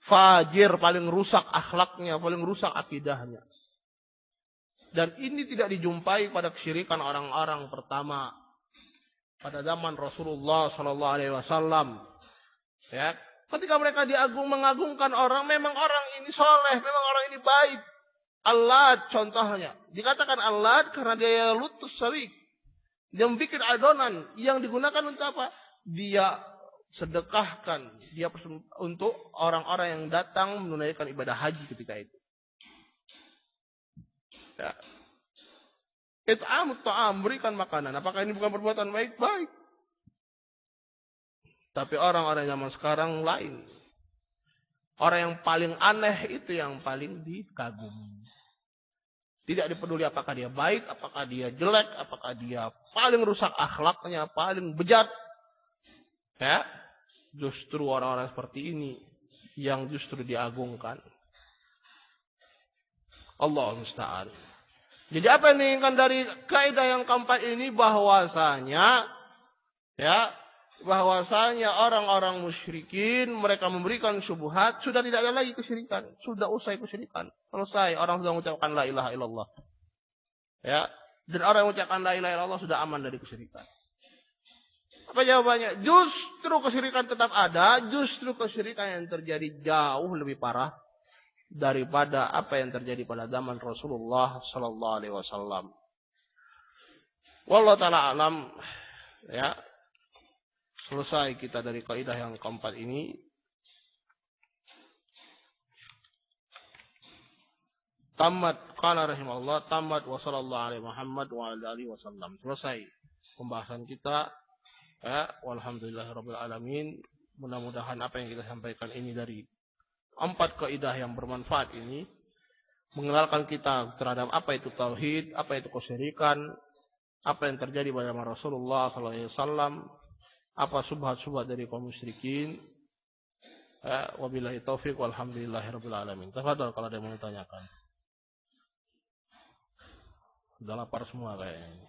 fajir, paling rusak akhlaknya, paling rusak akidahnya. Dan ini tidak dijumpai pada kesyirikan orang-orang pertama pada zaman Rasulullah Sallallahu Alaihi Wasallam. Ya, ketika mereka mengagungkan orang, memang orang ini soleh, memang orang ini baik. Allat contohnya, dikatakan Allat karena dia lutus sawik. Dia membuat adonan yang digunakan untuk apa? Dia sedekahkan, dia untuk orang-orang yang datang menunaikan ibadah haji ketika itu. Ya. It'amut ta'am, berikan makanan. Apakah ini bukan perbuatan baik? Baik. Tapi orang-orang zaman sekarang lain. Orang yang paling aneh itu yang paling dikagumi. Tidak dipeduli apakah dia baik, apakah dia jelek, apakah dia paling rusak akhlaknya, paling bejat. Ya, justru orang-orang seperti ini yang justru diagungkan. Allah musta'an. Jadi apa yang diinginkan dari kaidah yang keempat ini, bahwasanya orang-orang musyrikin mereka memberikan syubhat, sudah tidak ada lagi kesyirikan, sudah usai kesyirikan, selesai, orang sudah mengucapkan la ilaha illallah. Ya, dan orang yang mengucapkan la ilaha illallah sudah aman dari kesyirikan. Apa jawabannya? Justru kesyirikan tetap ada, justru kesyirikan yang terjadi jauh lebih parah daripada apa yang terjadi pada zaman Rasulullah Sallallahu Alaihi Wasallam. Wallahu taala alam. Ya, selesai kita dari kaidah yang keempat ini. Tamat qala rahimahullah, tamat wa sallallahu alaihi Muhammad wa ala alihi wasallam. Selesai pembahasan kita. Ya, walhamdulillahirabbil alamin. Mudah-mudahan apa yang kita sampaikan ini dari empat kaidah yang bermanfaat ini mengenalkan kita terhadap apa itu tauhid, apa itu kesyirikan, apa yang terjadi pada Rasulullah sallallahu alaihi wasallam, apa subhat-subhat dari kaum musyrikin. Wabillahi taufik walhamdulillahirabbil alamin. Tafadhal kalau ada yang mau ditanyakan. Sudah lapar semua kayaknya.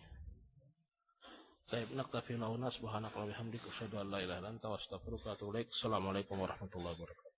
Baik, naktafi launa subhanaka wa bihamdika asyhadu an la ilaha illa anta astaghfiruka wa atubu ilaik. Assalamualaikum warahmatullahi wabarakatuh.